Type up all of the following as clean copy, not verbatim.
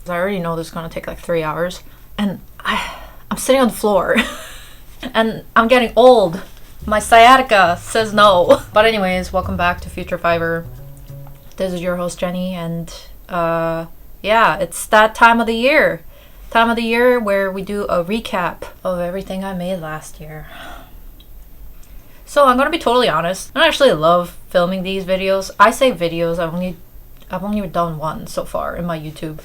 I already know this is gonna take like 3 hours, and I'm sitting on the floor, and I'm getting old. My sciatica says no. But anyways, welcome back to Future Fiber. This is your host Jenny, and yeah, it's that time of the year. Time of the year where we do a recap of everything I made last year. So I'm gonna be totally honest. I actually love filming these videos. I say videos. I've only done one so far in my YouTube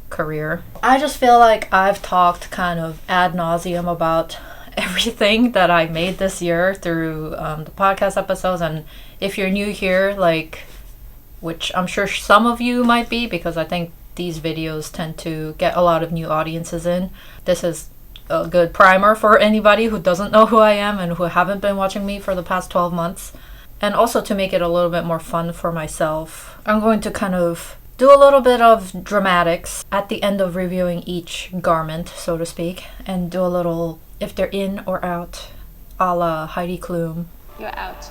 career. I just feel like I've talked kind of ad nauseum about everything that I made this year through the podcast episodes. And if you're new here, like, which I'm sure some of you might be, because I think these videos tend to get a lot of new audiences in. This is a good primer for anybody who doesn't know who I am and who haven't been watching me for the past 12 months. And also to make it a little bit more fun for myself, I'm going to kind of do a little bit of dramatics at the end of reviewing each garment, so to speak, and do a little if they're in or out, a la Heidi Klum. You're out.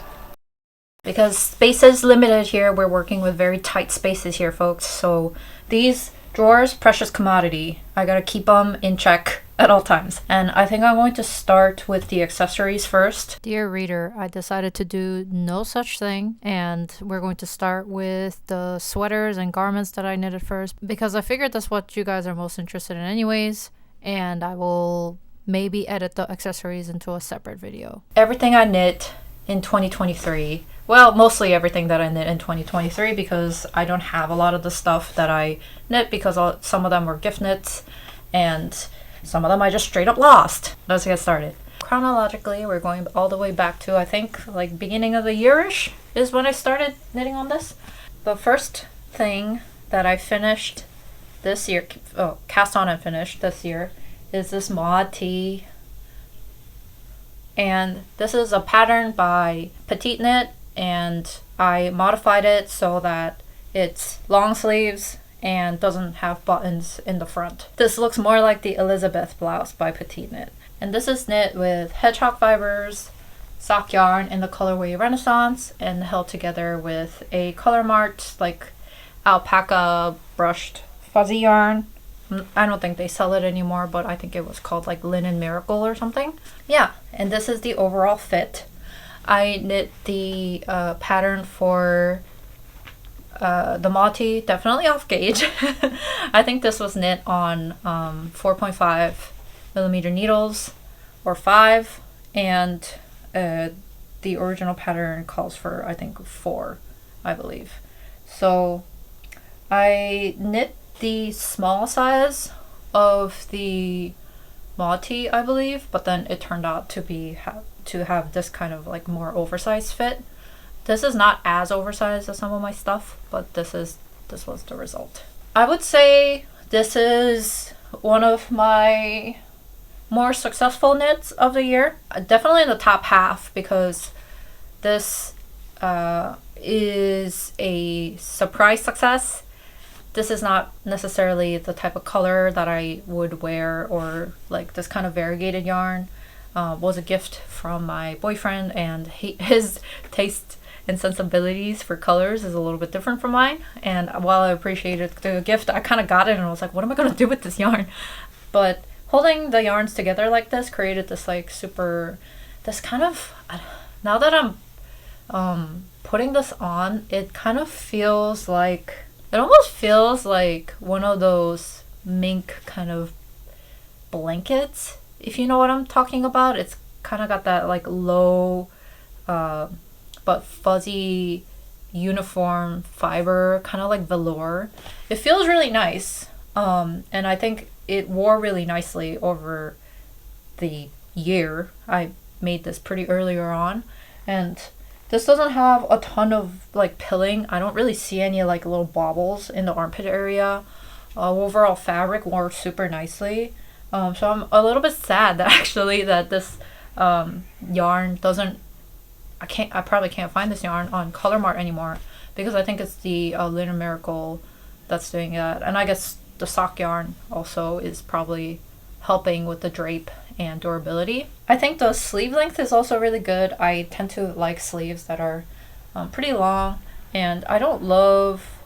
Because space is limited here. We're working with very tight spaces here, folks. So these drawers, precious commodity. I gotta keep them in check at all times. And I think I'm going to start with the accessories first. Dear reader, I decided to do no such thing. And we're going to start with the sweaters and garments that I knitted first, because I figured that's what you guys are most interested in anyways. And I will maybe edit the accessories into a separate video. Everything I knit in 2023. Well, mostly everything that I knit in 2023, because I don't have a lot of the stuff that I knit, because some of them were gift knits and some of them I just straight up lost. Let's get started. Chronologically, we're going all the way back to, I think, like beginning of the year-ish is when I started knitting on this. The first thing that I finished this year, cast on and finished this year, is this Mod tee. And this is a pattern by Petite Knit, and I modified it so that it's long sleeves and doesn't have buttons in the front. This looks more like the Elizabeth blouse by Petite Knit. And this is knit with hedgehog fibers, sock yarn in the colorway Renaissance, and held together with a Color Mart like alpaca brushed fuzzy yarn. I don't think they sell it anymore, but I think it was called like Linen Miracle or something. Yeah, and this is the overall fit. I knit the pattern for the Mod tee, definitely off gauge. I think this was knit on 4.5 millimeter needles or 5, and the original pattern calls for, I think, 4, I believe. So I knit the small size of the Mod tee, I believe, but then it turned out to have this kind of like more oversized fit. This is not as oversized as some of my stuff, but this was the result. I would say this is one of my more successful knits of the year. Definitely in the top half, because this is a surprise success. This is not necessarily the type of color that I would wear, or like this kind of variegated yarn was a gift from my boyfriend, and his taste and sensibilities for colors is a little bit different from mine. And while I appreciated the gift, I kind of got it and I was like, what am I going to do with this yarn? But holding the yarns together like this created this like this kind of, now that I'm putting this on, it kind of feels like, it almost feels like one of those mink kind of blankets, if you know what I'm talking about. It's kind of got that like low but fuzzy uniform fiber, kind of like velour. It feels really nice, and I think it wore really nicely over the year. I made this pretty earlier on, and this doesn't have a ton of like pilling. I don't really see any like little bobbles in the armpit area. Overall fabric wore super nicely. So I'm a little bit sad that actually that this yarn doesn't, I probably can't find this yarn on Color Mart anymore, because I think it's the Linen Miracle that's doing that. And I guess the sock yarn also is probably helping with the drape and durability. I think the sleeve length is also really good. I tend to like sleeves that are pretty long, and I don't love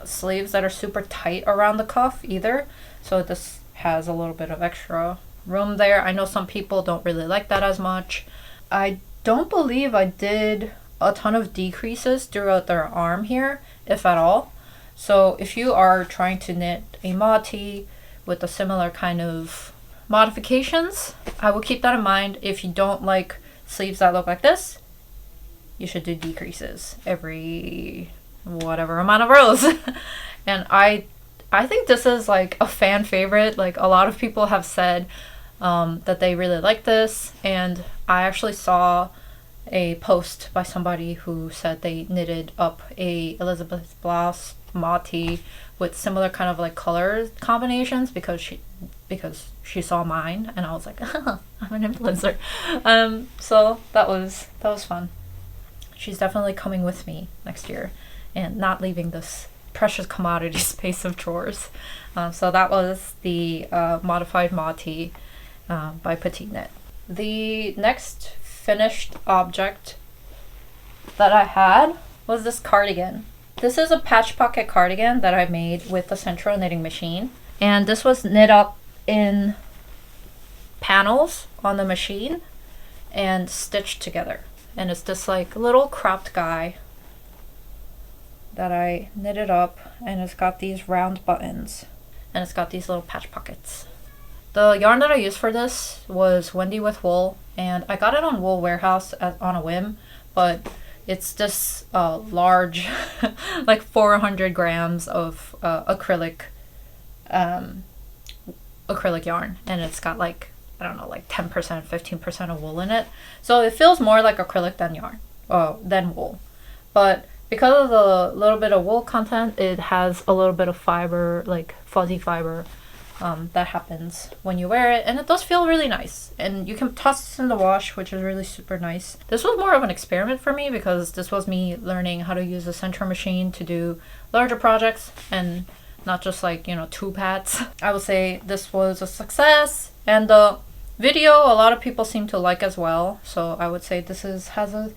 sleeves that are super tight around the cuff either. So this has a little bit of extra room there. I know some people don't really like that as much. I don't believe I did a ton of decreases throughout their arm here, if at all. So if you are trying to knit a mod tee with a similar kind of modifications, I will keep that in mind. If you don't like sleeves that look like this, you should do decreases every whatever amount of rows. And I think this is like a fan favorite. Like a lot of people have said that they really like this, and I actually saw a post by somebody who said they knitted up a Elizabeth Blouse mod tee with similar kind of like color combinations because she saw mine, and I was like, I'm an influencer. So that was fun. She's definitely coming with me next year and not leaving this precious commodity space of drawers. So that was the modified mod tee by Petite Knit. The next finished object that I had was this cardigan. This is a patch pocket cardigan that I made with the Centro knitting machine, and this was knit up in panels on the machine and stitched together. And it's this like little cropped guy that I knitted up, and it's got these round buttons and it's got these little patch pockets. The yarn that I used for this was Wendy with Wool, and I got it on Wool Warehouse on a whim, but it's this large, like 400 grams of acrylic yarn, and it's got like, I don't know, like 10%, 15% of wool in it. So it feels more like acrylic than yarn, than wool. But because of the little bit of wool content, it has a little bit of fiber, like fuzzy fiber, that happens when you wear it, and it does feel really nice. And you can toss this in the wash, which is really super nice. This was more of an experiment for me because this was me learning how to use the Centro machine to do larger projects and not just like, you know, 2 pads. I would say this was a success, and the video a lot of people seem to like as well. So I would say this has a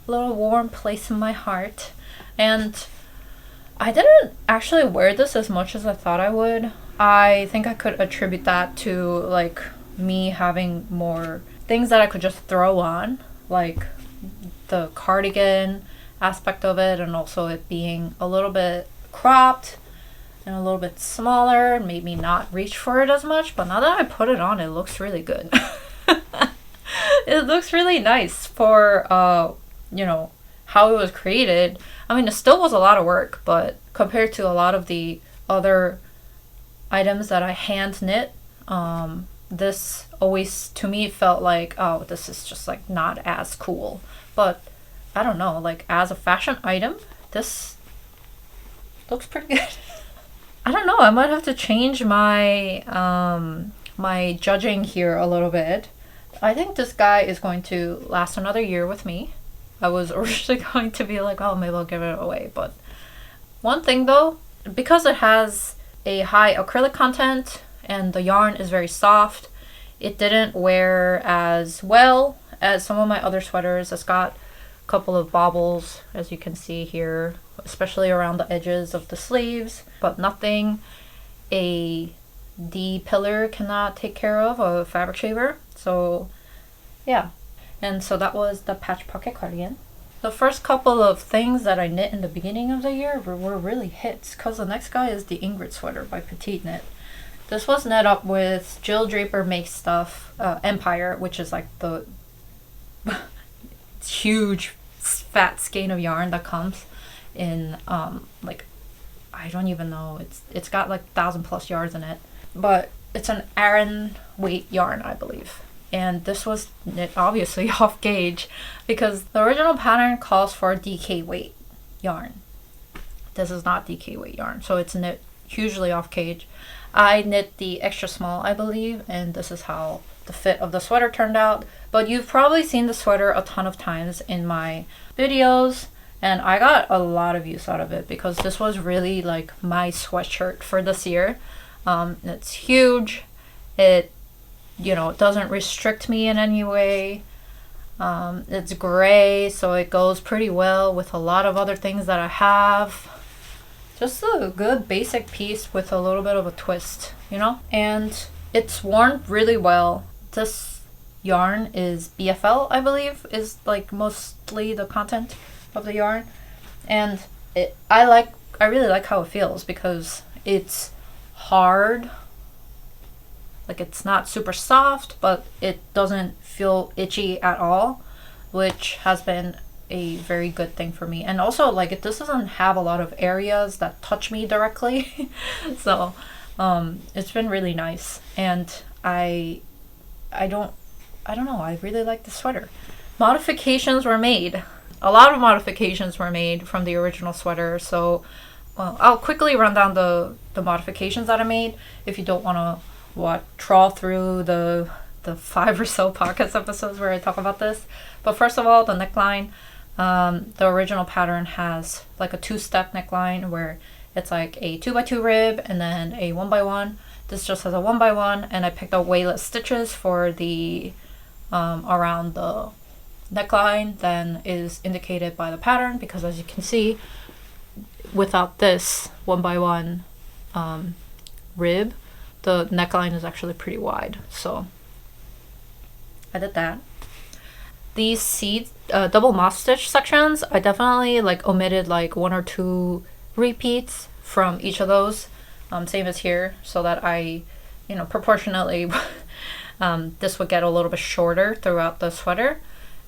little warm place in my heart. And I didn't actually wear this as much as I thought I would. I think I could attribute that to like me having more things that I could just throw on, like the cardigan aspect of it, and also it being a little bit cropped and a little bit smaller made me not reach for it as much. But now that I put it on, it looks really good. It looks really nice for you know, how it was created. I mean, it still was a lot of work, but compared to a lot of the other items that I hand knit, this always to me felt like, oh, this is just like not as cool. But I don't know, like as a fashion item, this looks pretty good. I don't know, I might have to change my my judging here a little bit. I think this guy is going to last another year with me. I was originally going to be like, oh, maybe I'll give it away. But one thing though, because it has a high acrylic content and the yarn is very soft, it didn't wear as well as some of my other sweaters. It's got a couple of bobbles, as you can see here, especially around the edges of the sleeves, but nothing a D-pillar cannot take care of, a fabric shaver. So yeah, and so that was the patch pocket cardigan. The first couple of things that I knit in the beginning of the year were really hits, because the next guy is the Ingrid sweater by Petite Knit. This was knit up with Jill Draper Makes Stuff Empire, which is like the huge fat skein of yarn that comes in like, I don't even know, it's got like 1,000+ yards in it, but it's an Aran weight yarn, I believe. And this was knit obviously off gauge because the original pattern calls for DK weight yarn. This is not DK weight yarn, so it's knit hugely off gauge. I knit the extra small, I believe, and this is how the fit of the sweater turned out. But you've probably seen the sweater a ton of times in my videos, and I got a lot of use out of it because this was really like my sweatshirt for this year. It's huge. It, you know, it doesn't restrict me in any way. It's gray, so it goes pretty well with a lot of other things that I have. just a good basic piece with a little bit of a twist, you know? And it's worn really well. This yarn is BFL, I believe, is like mostly the content of the yarn. And I really like how it feels because it's hard. Like, it's not super soft, but it doesn't feel itchy at all, which has been a very good thing for me. And also, like, this doesn't have a lot of areas that touch me directly. So it's been really nice. And I don't know, I really like the sweater. Modifications were made. A lot of modifications were made from the original sweater. So I'll quickly run down the modifications that I made if you don't want to trawl through the 5 or so podcast episodes where I talk about this. But first of all, the neckline. The original pattern has like a 2-step neckline where it's like a 2x2 rib and then a 1x1. This just has a 1x1, and I picked up way less stitches for the around the neckline than is indicated by the pattern, because as you can see, without this 1x1 rib, the neckline is actually pretty wide. So I did that. These seed double moss stitch sections, I definitely like omitted like 1 or 2 repeats from each of those, same as here, so that I, proportionately this would get a little bit shorter throughout the sweater,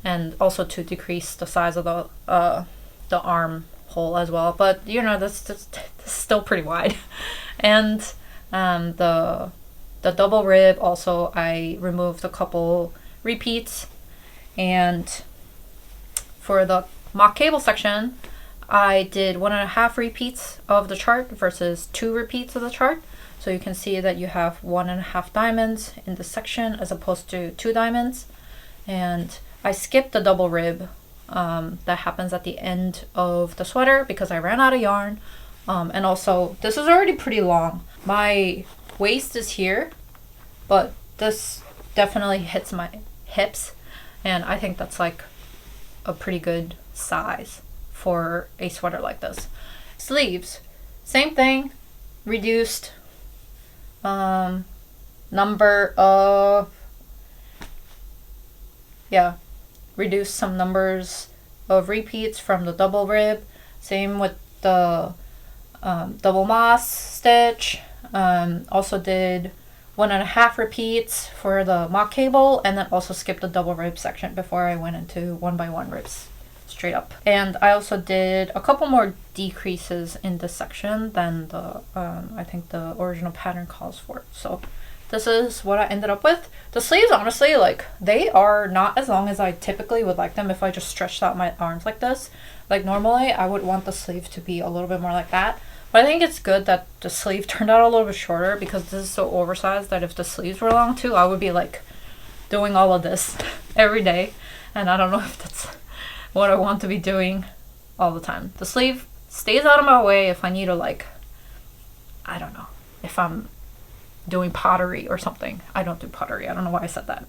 and also to decrease the size of the armhole as well. But this is still pretty wide. And the double rib also, I removed a couple repeats. And for the mock cable section, I did 1.5 repeats of the chart versus 2 repeats of the chart. So you can see that you have 1.5 diamonds in this section as opposed to 2 diamonds. And I skipped the double rib that happens at the end of the sweater because I ran out of yarn. And also, this is already pretty long. My waist is here, but this definitely hits my hips. And I think that's like a pretty good size for a sweater like this. Sleeves, same thing, reduced reduced some numbers of repeats from the double rib. Same with the double moss stitch. Also did 1.5 repeats for the mock cable, and then also skipped the double rib section before I went into 1x1 ribs straight up. And I also did a couple more decreases in this section than the I think the original pattern calls for. So this is what I ended up with. The sleeves, honestly, like, they are not as long as I typically would like them if I just stretched out my arms like this. Like, normally I would want the sleeve to be a little bit more like that. But I think it's good that the sleeve turned out a little bit shorter, because this is so oversized that if the sleeves were long too, I would be like doing all of this every day. And I don't know if that's what I want to be doing all the time. The sleeve stays out of my way if I need to, like, I don't know, if I'm doing pottery or something. I don't do pottery. I don't know why I said that.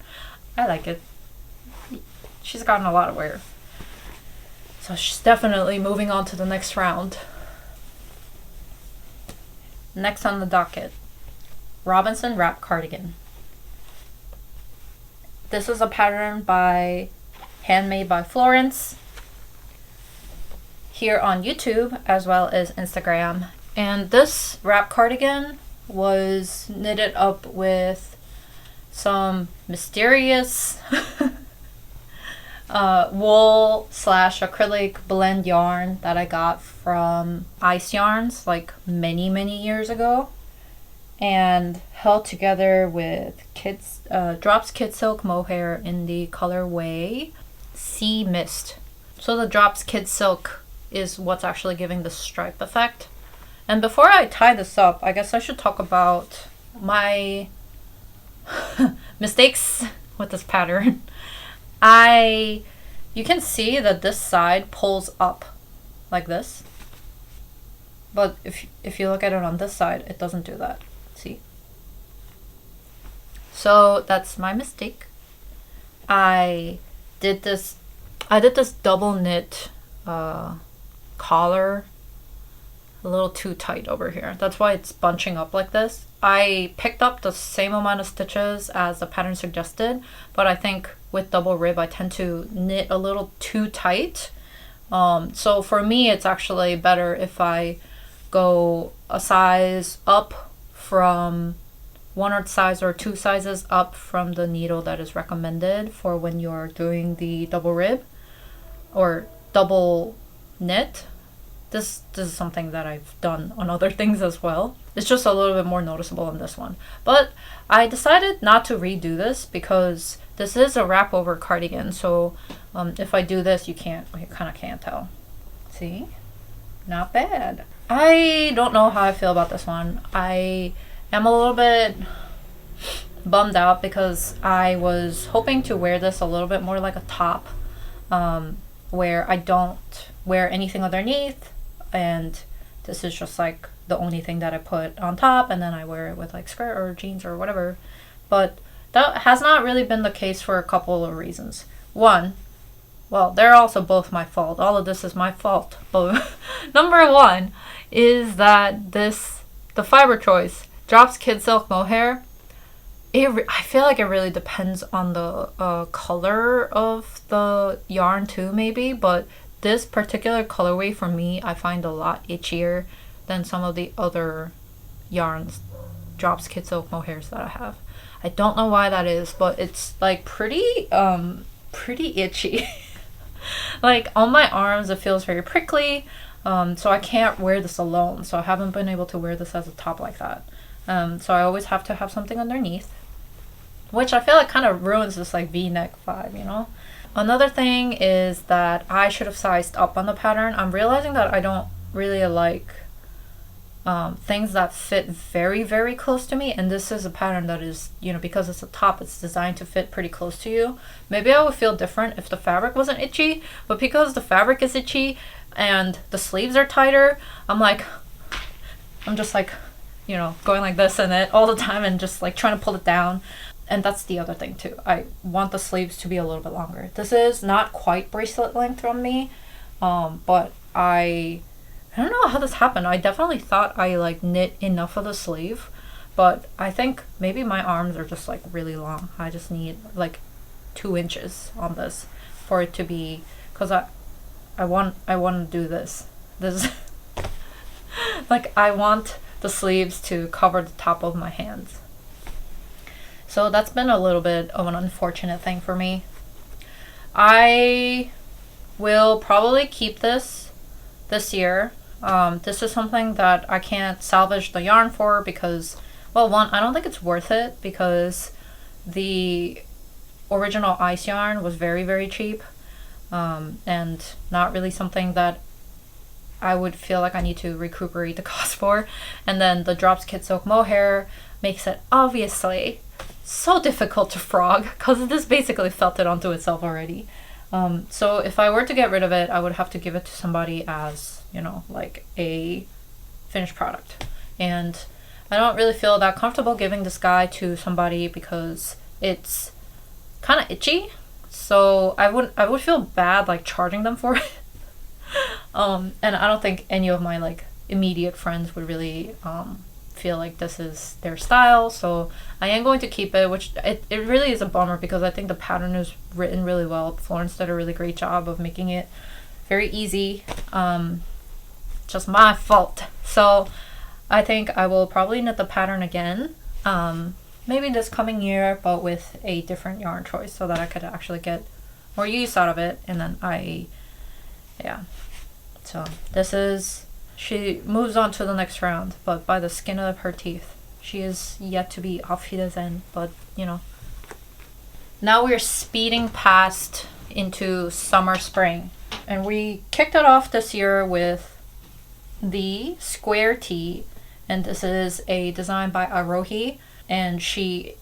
I like it. She's gotten a lot of wear. So she's definitely moving on to the next round. Next on the docket, Robinson Wrap Cardigan. This is a pattern handmade by Florence, here on YouTube as well as Instagram. And this wrap cardigan was knitted up with some mysterious wool / acrylic blend yarn that I got from Ice Yarns like many years ago, and held together with Drops Kid Silk mohair in the colorway Sea Mist. So the Drops Kid Silk is what's actually giving the stripe effect. And before I tie this up, I guess I should talk about my mistakes with this pattern. You can see that this side pulls up like this, but if you look at it on this side, it doesn't do that. See? So that's my mistake. I did this double knit collar a little too tight over here. That's why it's bunching up like this. I picked up the same amount of stitches as the pattern suggested, but I think with double rib I tend to knit a little too tight. So for me it's actually better if I go a size up from one or size or two sizes up from the needle that is recommended for when you're doing the double rib or double knit. This is something that I've done on other things as well. It's just a little bit more noticeable on this one. But I decided not to redo this because this is a wrap over cardigan. So if I do this, you kind of can't tell. See? Not bad. I don't know how I feel about this one. I am a little bit bummed out because I was hoping to wear this a little bit more like a top, where I don't wear anything underneath, and this is just like the only thing that I put on top, and then I wear it with like skirt or jeans or whatever. But that has not really been the case for a couple of reasons. One, well, they're also both my fault. All of this is my fault. But number one is that the fiber choice, Drops Kid Silk Mohair, I feel like it really depends on the color of the yarn too, maybe, but this particular colorway for me, I find a lot itchier than some of the other yarns, Drops Kid Silk Mohairs that I have. I don't know why that is, but it's like pretty itchy. Like on my arms, it feels very prickly, so I can't wear this alone. So I haven't been able to wear this as a top like that. So I always have to have something underneath, which I feel like kind of ruins this like V-neck vibe, you know? Another thing is that I should have sized up on the pattern. I'm realizing that I don't really like things that fit very, very close to me. And this is a pattern that is, you know, because it's a top, it's designed to fit pretty close to you. Maybe I would feel different if the fabric wasn't itchy, but because the fabric is itchy and the sleeves are tighter, I'm just like, you know, going like this in it all the time and just like trying to pull it down. And that's the other thing too. I want the sleeves to be a little bit longer. This is not quite bracelet length on me, but I don't know how this happened. I definitely thought I like knit enough of the sleeve, but I think maybe my arms are just like really long. I just need like 2 inches on this for it to be, because I want to do this. This like I want the sleeves to cover the top of my hands. So that's been a little bit of an unfortunate thing for me. I will probably keep this year. This is something that I can't salvage the yarn for because, well, one, I don't think it's worth it because the original ice yarn was very, very cheap, and not really something that I would feel like I need to recuperate the cost for. And then the Drops Kid Silk Mohair makes it obviously so difficult to frog because this basically felted onto itself already. So if I were to get rid of it, I would have to give it to somebody as, you know, like a finished product. And I don't really feel that comfortable giving this guy to somebody because it's kind of itchy. So I would feel bad like charging them for it. And I don't think any of my like immediate friends would really feel like this is their style, so I am going to keep it, which it really is a bummer because I think the pattern is written really well. Florence did a really great job of making it very easy. Just my fault. So I think I will probably knit the pattern again, maybe this coming year, but with a different yarn choice so that I could actually get more use out of it. And then yeah, so this is, she moves on to the next round, but by the skin of her teeth. She is yet to be auf Wiedersehen, but you know. Now we're speeding past into summer, spring, and we kicked it off this year with the square tee, and this is a design by Arohi, and she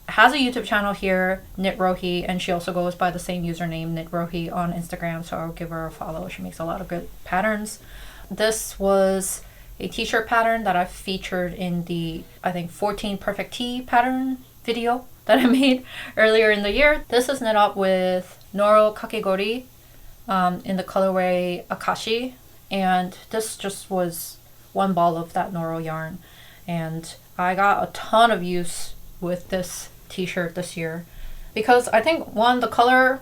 has a YouTube channel here, Knit Rohi, and she also goes by the same username, Knit Rohi, on Instagram, so I'll give her a follow. She makes a lot of good patterns. This was a t-shirt pattern that I featured in the, I think, 14 Perfect Tee pattern video that I made earlier in the year. This is knit up with Noro Kakegori in the colorway Akashi, and this just was one ball of that Noro yarn, and I got a ton of use with this t-shirt this year because I think one, the color,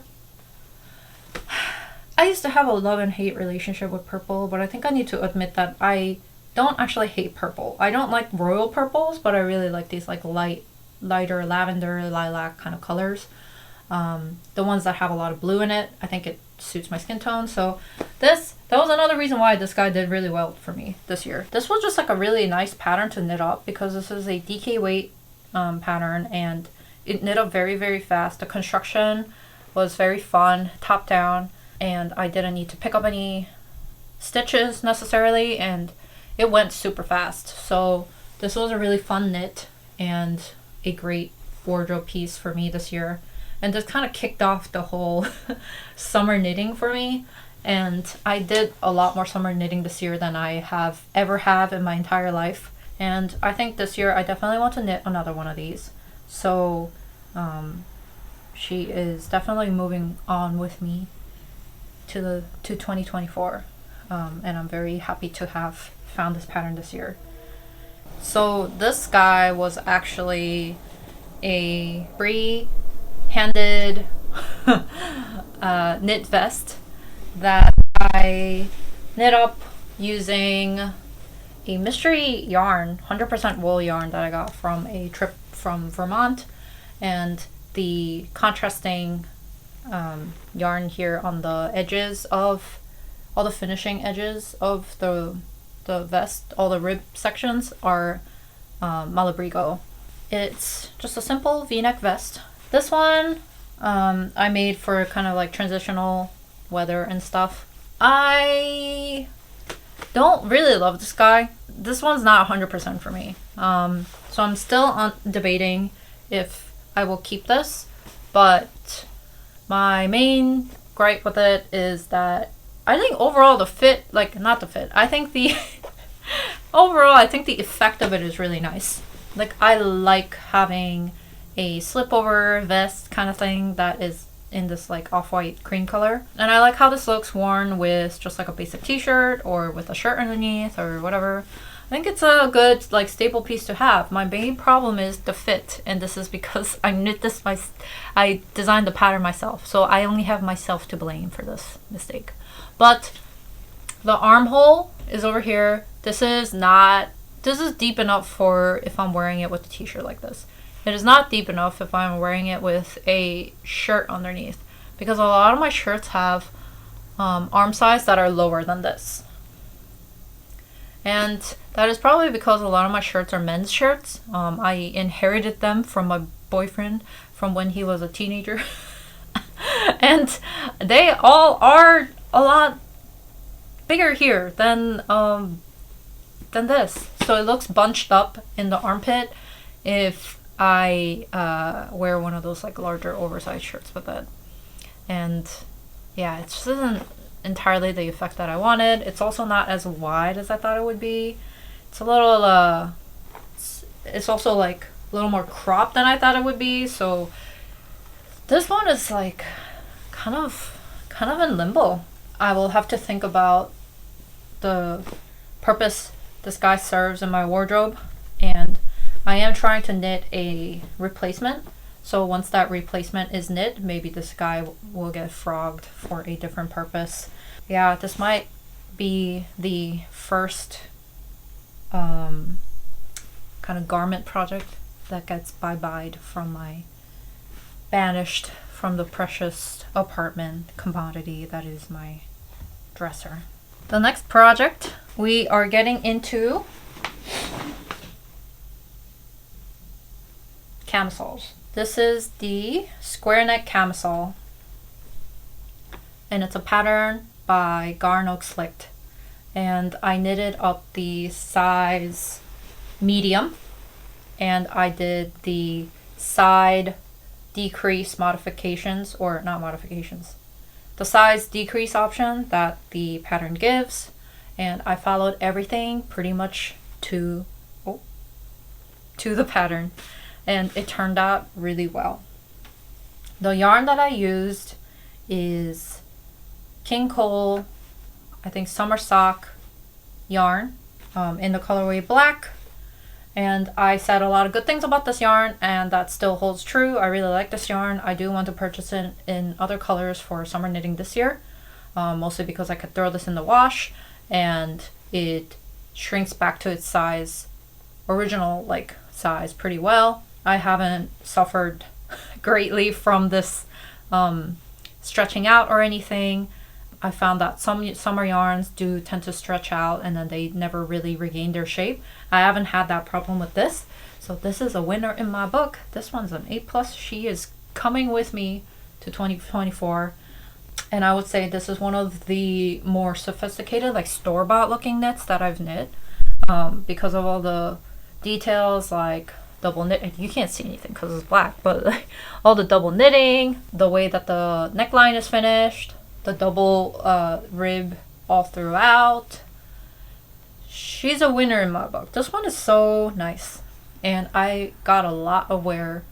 I used to have a love and hate relationship with purple, but I think I need to admit that I don't actually hate purple. I don't like royal purples, but I really like these like lighter lavender, lilac kind of colors. The ones that have a lot of blue in it, I think it suits my skin tone. So that was another reason why this guy did really well for me this year. This was just like a really nice pattern to knit up because this is a DK weight pattern, and it knit up very, very fast. The construction was very fun, top down, and I didn't need to pick up any stitches necessarily, and it went super fast. So this was a really fun knit and a great wardrobe piece for me this year. And this kind of kicked off the whole summer knitting for me. And I did a lot more summer knitting this year than I have ever in my entire life. And I think this year I definitely want to knit another one of these. So she is definitely moving on with me to 2024. And I'm very happy to have found this pattern this year. So this guy was actually a free-handed knit vest that I knit up using a mystery yarn, 100% wool yarn that I got from a trip from Vermont, and the contrasting yarn here on the edges of all the finishing edges of the vest, all the rib sections are Malabrigo. It's just a simple v-neck vest. This one I made for kind of like transitional weather and stuff. I don't really love this guy. This one's not 100% for me. So I'm still debating if I will keep this, but my main gripe with it is that I think overall the fit, like not the fit, I think the overall I think the effect of it is really nice. Like I like having a slip over vest kind of thing that is in this like off-white cream color, and I like how this looks worn with just like a basic t-shirt or with a shirt underneath or whatever. I think it's a good like staple piece to have. My main problem is the fit, and this is because I designed the pattern myself, so I only have myself to blame for this mistake. But the armhole is over here. This is deep enough for if I'm wearing it with a t-shirt like this. It is not deep enough if I'm wearing it with a shirt underneath, because a lot of my shirts have arm size that are lower than this. And that is probably because a lot of my shirts are men's shirts. I inherited them from my boyfriend from when he was a teenager. And they all are a lot bigger here than this. So it looks bunched up in the armpit if I wear one of those like larger oversized shirts with it. And yeah, it just isn't entirely the effect that I wanted. It's also not as wide as I thought it would be. It's a little it's also like a little more cropped than I thought it would be. So this one is like kind of in limbo. I will have to think about the purpose this guy serves in my wardrobe, and I am trying to knit a replacement. So once that replacement is knit, maybe this guy will get frogged for a different purpose. Yeah, this might be the first kind of garment project that gets bye-byed from my banished from the precious apartment commodity that is my dresser. The next project, we are getting into camisoles. This is the square neck camisole, and it's a pattern by Garn Oak Slicked, and I knitted up the size medium, and I did the side decrease modifications, or not modifications, the size decrease option that the pattern gives, and I followed everything pretty much to the pattern, and it turned out really well. The yarn that I used is King Cole, I think, summer sock yarn in the colorway black. And I said a lot of good things about this yarn, and that still holds true. I really like this yarn. I do want to purchase it in other colors for summer knitting this year, mostly because I could throw this in the wash and it shrinks back to its size, original like size, pretty well. I haven't suffered greatly from this stretching out or anything. I found that some summer yarns do tend to stretch out and then they never really regain their shape. I haven't had that problem with this. So this is a winner in my book. This one's an A+. She is coming with me to 2024. And I would say this is one of the more sophisticated, like store-bought looking knits that I've knit. Because of all the details, like double knit. You can't see anything because it's black, but like, all the double knitting, the way that the neckline is finished, the double rib all throughout. She's a winner in my book. This one is so nice, and I got a lot of wear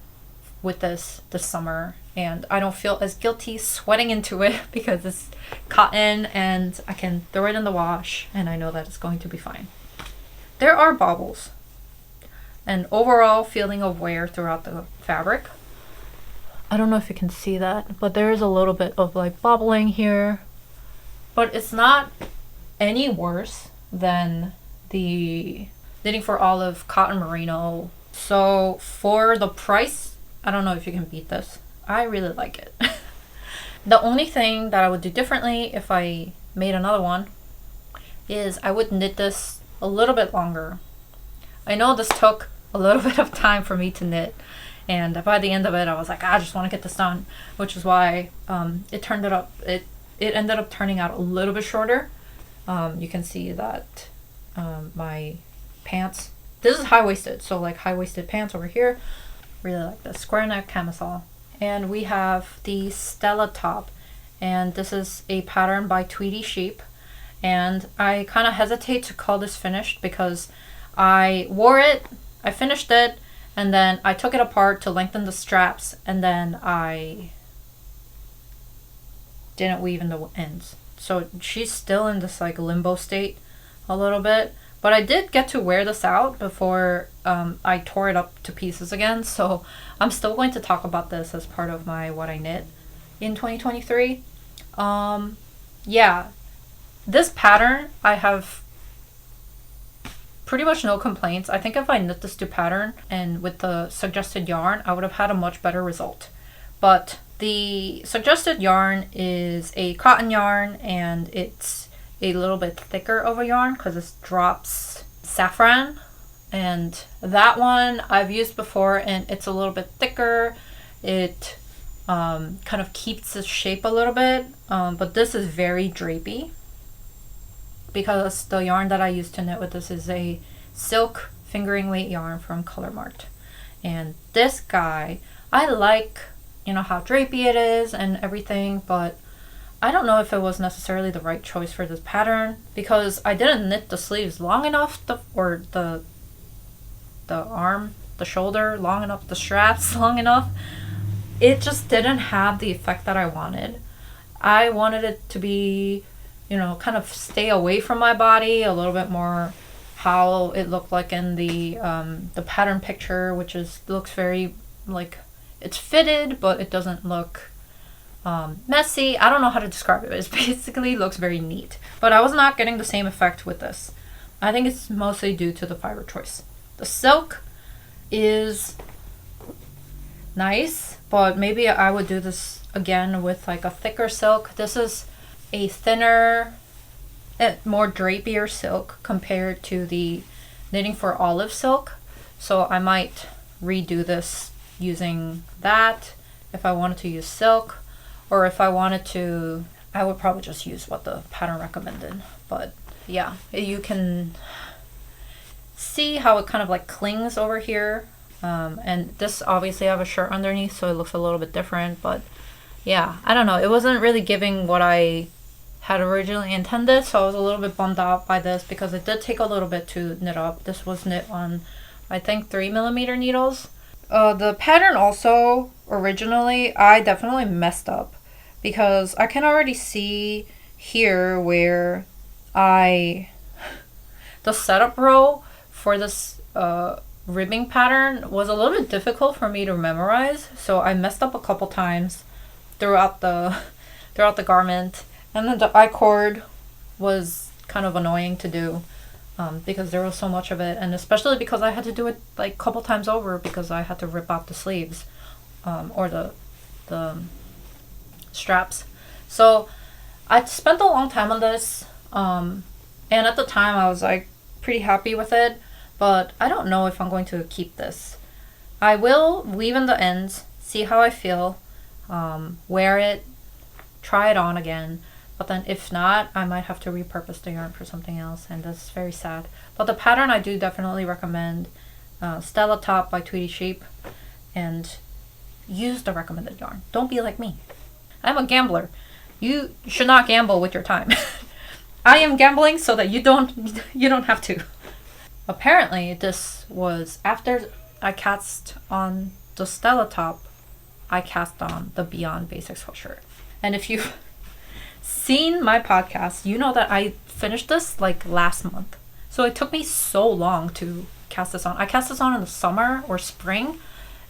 with this summer, and I don't feel as guilty sweating into it because it's cotton and I can throw it in the wash and I know that it's going to be fine. There are bobbles and overall feeling of wear throughout the fabric. I don't know if you can see that, but there is a little bit of like bobbling here, but it's not any worse than the Knitting for Olive cotton merino. So for the price, I don't know if you can beat this. I really like it. The only thing that I would do differently if I made another one is I would knit this a little bit longer. I know this took a little bit of time for me to knit, and by the end of it I was like, I just want to get this done, which is why it ended up turning out a little bit shorter. You can see that my pants, this is high-waisted, so like high-waisted pants over here. Really like the square neck camisole. And we have the Stella top, and this is a pattern by Tweedy Sheep, and I kind of hesitate to call this finished because I wore it, I finished it, and then I took it apart to lengthen the straps, and then I didn't weave in the ends. So she's still in this like limbo state a little bit, but I did get to wear this out before I tore it up to pieces again. So I'm still going to talk about this as part of my what I knit in 2023. Yeah, this pattern I have pretty much no complaints. I think if I knit this to pattern and with the suggested yarn, I would have had a much better result. But the suggested yarn is a cotton yarn, and it's a little bit thicker of a yarn because it drops saffron, and that one I've used before and it's a little bit thicker. It kind of keeps its shape a little bit, but this is very drapey because the yarn that I used to knit with this is a silk fingering weight yarn from Color Mart. And this guy, I like, you know, how drapey it is and everything, but I don't know if it was necessarily the right choice for this pattern because I didn't knit the sleeves long enough, or the arm, the shoulder long enough, the straps long enough. It just didn't have the effect that I wanted. I wanted it to be, you know, kind of stay away from my body a little bit more how it looked like in the pattern picture, which looks very like it's fitted, but it doesn't look messy. I don't know how to describe it. It basically looks very neat, but I was not getting the same effect with this. I think it's mostly due to the fiber choice. The silk is nice, but maybe I would do this again with like a thicker silk. This is a thinner, more drapier silk compared to the Knitting for Olive silk, so I might redo this using that if I wanted to use silk, or if I wanted to, I would probably just use what the pattern recommended. But yeah, you can see how it kind of like clings over here, and this obviously I have a shirt underneath, so it looks a little bit different. But yeah, I don't know, it wasn't really giving what I had originally intended, so I was a little bit bummed out by this because it did take a little bit to knit up. This was knit on, I think, 3mm needles. The pattern also, originally, I definitely messed up because I can already see here where the setup row for this ribbing pattern was a little bit difficult for me to memorize, so I messed up a couple times throughout the garment, and then the I-cord was kind of annoying to do because there was so much of it, and especially because I had to do it like a couple times over because I had to rip out the sleeves or the straps. So I spent a long time on this, and at the time I was like pretty happy with it, but I don't know if I'm going to keep this. I will weave in the ends, see how I feel, wear it, try it on again, but then if not, I might have to repurpose the yarn for something else, and that's very sad. But the pattern I do definitely recommend, Stella Top by Tweedy Sheep, and use the recommended yarn. Don't be like me. I'm a gambler. You should not gamble with your time. I am gambling so that you don't have to. Apparently, this was after I cast on the Stella Top, I cast on the Beyond Basics sweatshirt. And if you've seen my podcast, you know that I finished this like last month. So it took me so long to cast this on. I cast this on in the summer or spring,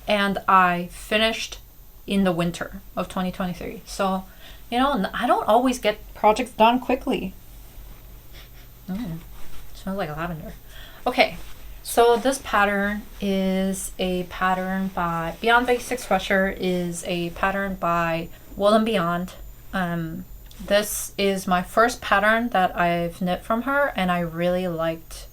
and I finished in the winter of 2023. So, you know, I don't always get projects done quickly. Smells like lavender. Okay, so this pattern is a pattern by Beyond Basics sweatshirt is a pattern by Wool & Beyond. This is my first pattern that I've knit from her, and I really liked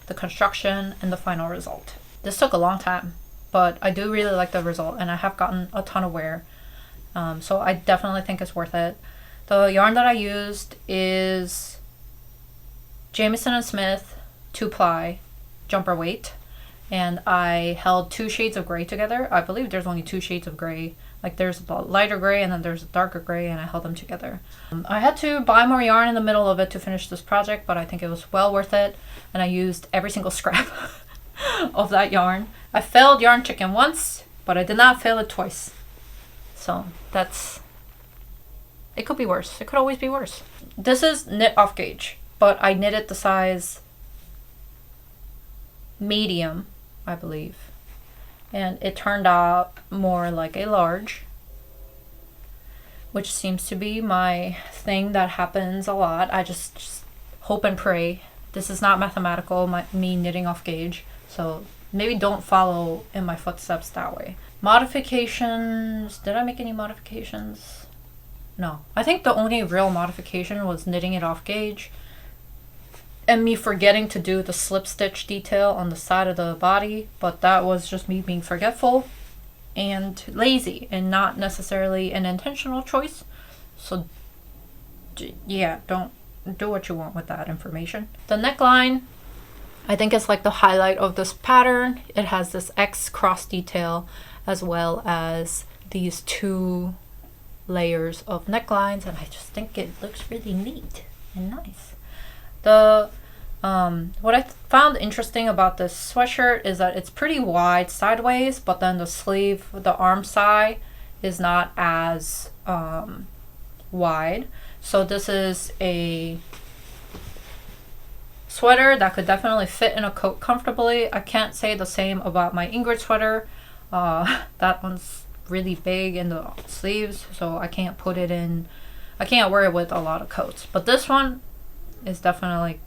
the construction and the final result. This took a long time, but I do really like the result, and I have gotten a ton of wear. So I definitely think it's worth it. The yarn that I used is Jamieson & Smith 2-ply jumper weight, and I held 2 shades of gray together. I believe there's only 2 shades of gray. Like there's a lighter gray and then there's a darker gray, and I held them together. I had to buy more yarn in the middle of it to finish this project, but I think it was well worth it, and I used every single scrap of that yarn. I failed Yarn Chicken once, but I did not fail it twice. So it could be worse. It could always be worse. This is knit off gauge, but I knitted the size medium, I believe. And it turned out more like a large, which seems to be my thing that happens a lot. I just hope and pray. This is not mathematical, me knitting off gauge, so maybe don't follow in my footsteps that way. Modifications, did I make any modifications? No. I think the only real modification was knitting it off gauge and me forgetting to do the slip stitch detail on the side of the body, but that was just me being forgetful and lazy and not necessarily an intentional choice. So yeah, don't do what you want with that information. The neckline, I think it's like the highlight of this pattern. It has this X cross detail as well as these 2 layers of necklines, and I just think it looks really neat and nice. What I found interesting about this sweatshirt is that it's pretty wide sideways, but then the sleeve, the arm side is not as wide. So this is a sweater that could definitely fit in a coat comfortably. I can't say the same about my Ingrid sweater. That one's really big in the sleeves, so I can't wear it with a lot of coats. But this one is definitely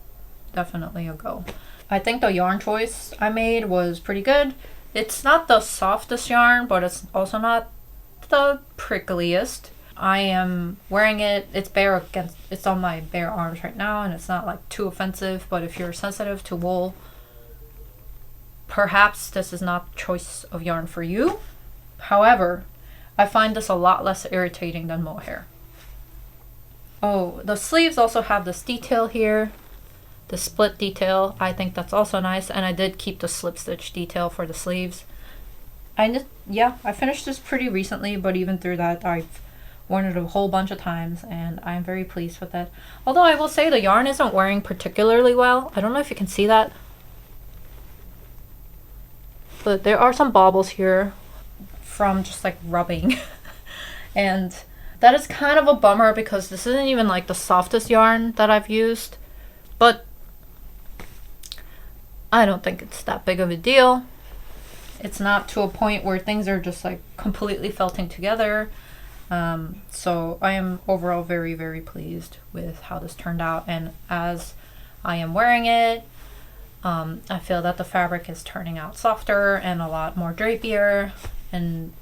a go. I think the yarn choice I made was pretty good. It's not the softest yarn, but it's also not the prickliest. I am wearing it, it's on my bare arms right now, and it's not like too offensive, but if you're sensitive to wool, perhaps this is not the choice of yarn for you. However, I find this a lot less irritating than mohair. Oh, the sleeves also have this detail here, the split detail. I think that's also nice, and I did keep the slip stitch detail for the sleeves. I finished this pretty recently, but even through that, I've worn it a whole bunch of times, and I'm very pleased with it. Although I will say the yarn isn't wearing particularly well. I don't know if you can see that, but there are some baubles here from just like rubbing and that is kind of a bummer because this isn't even like the softest yarn that I've used. but I don't think it's that big of a deal. It's not to a point where things are just like completely felting together. So I am overall very, very pleased with how this turned out. And as I am wearing it, I feel that the fabric is turning out softer and a lot more drapier. And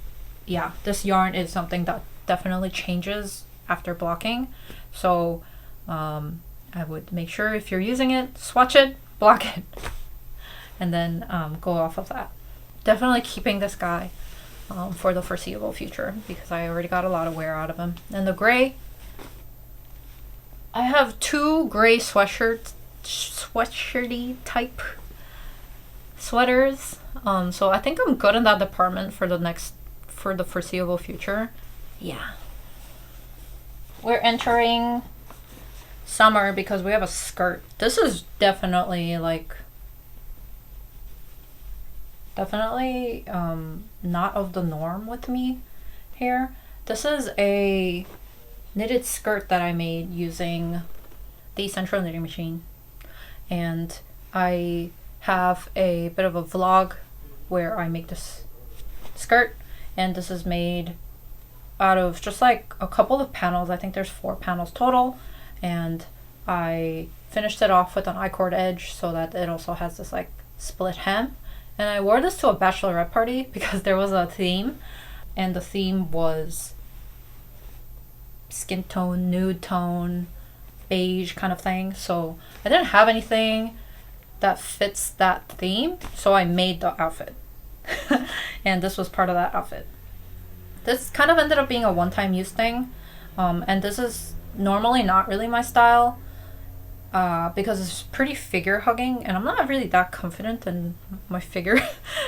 yeah, this yarn is something that definitely changes after blocking. So I would make sure if you're using it, swatch it, block it, and then go off of that. Definitely keeping this guy for the foreseeable future because I already got a lot of wear out of him. And the gray, I have 2 gray sweatshirty type sweaters. So I think I'm good in that department for the foreseeable future. Yeah. We're entering summer because we have a skirt. This is definitely like not of the norm with me here. This is a knitted skirt that I made using the Central Knitting Machine, and I have a bit of a vlog where I make this skirt, and this is made out of just like a couple of panels. I think there's 4 panels total, and I finished it off with an I-cord edge so that it also has this like split hem. And I wore this to a bachelorette party because there was a theme, and the theme was skin tone, nude tone, beige kind of thing. So I didn't have anything that fits that theme, so I made the outfit. And this was part of that outfit. This kind of ended up being a one-time use thing, and this is normally not really my style because it's pretty figure hugging, and I'm not really that confident in my figure.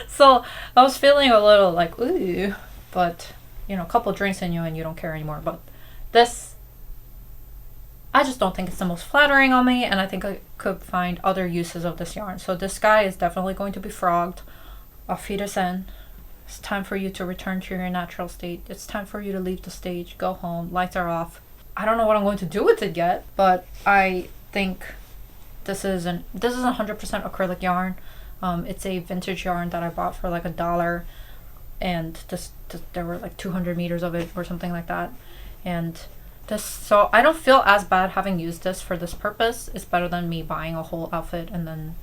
So I was feeling a little like, ooh, but you know, a couple drinks in you and you don't care anymore. But this, I just don't think it's the most flattering on me, and I think I could find other uses of this yarn. So this guy is definitely going to be frogged. Auf Wiedersehen. It's time for you to return to your natural state. It's time for you to leave the stage, go home, lights are off. I don't know what I'm going to do with it yet, but I think this is 100% acrylic yarn. It's a vintage yarn that I bought for like $1, and there were like 200 meters of it or something like that. And so I don't feel as bad having used this for this purpose. It's better than me buying a whole outfit and then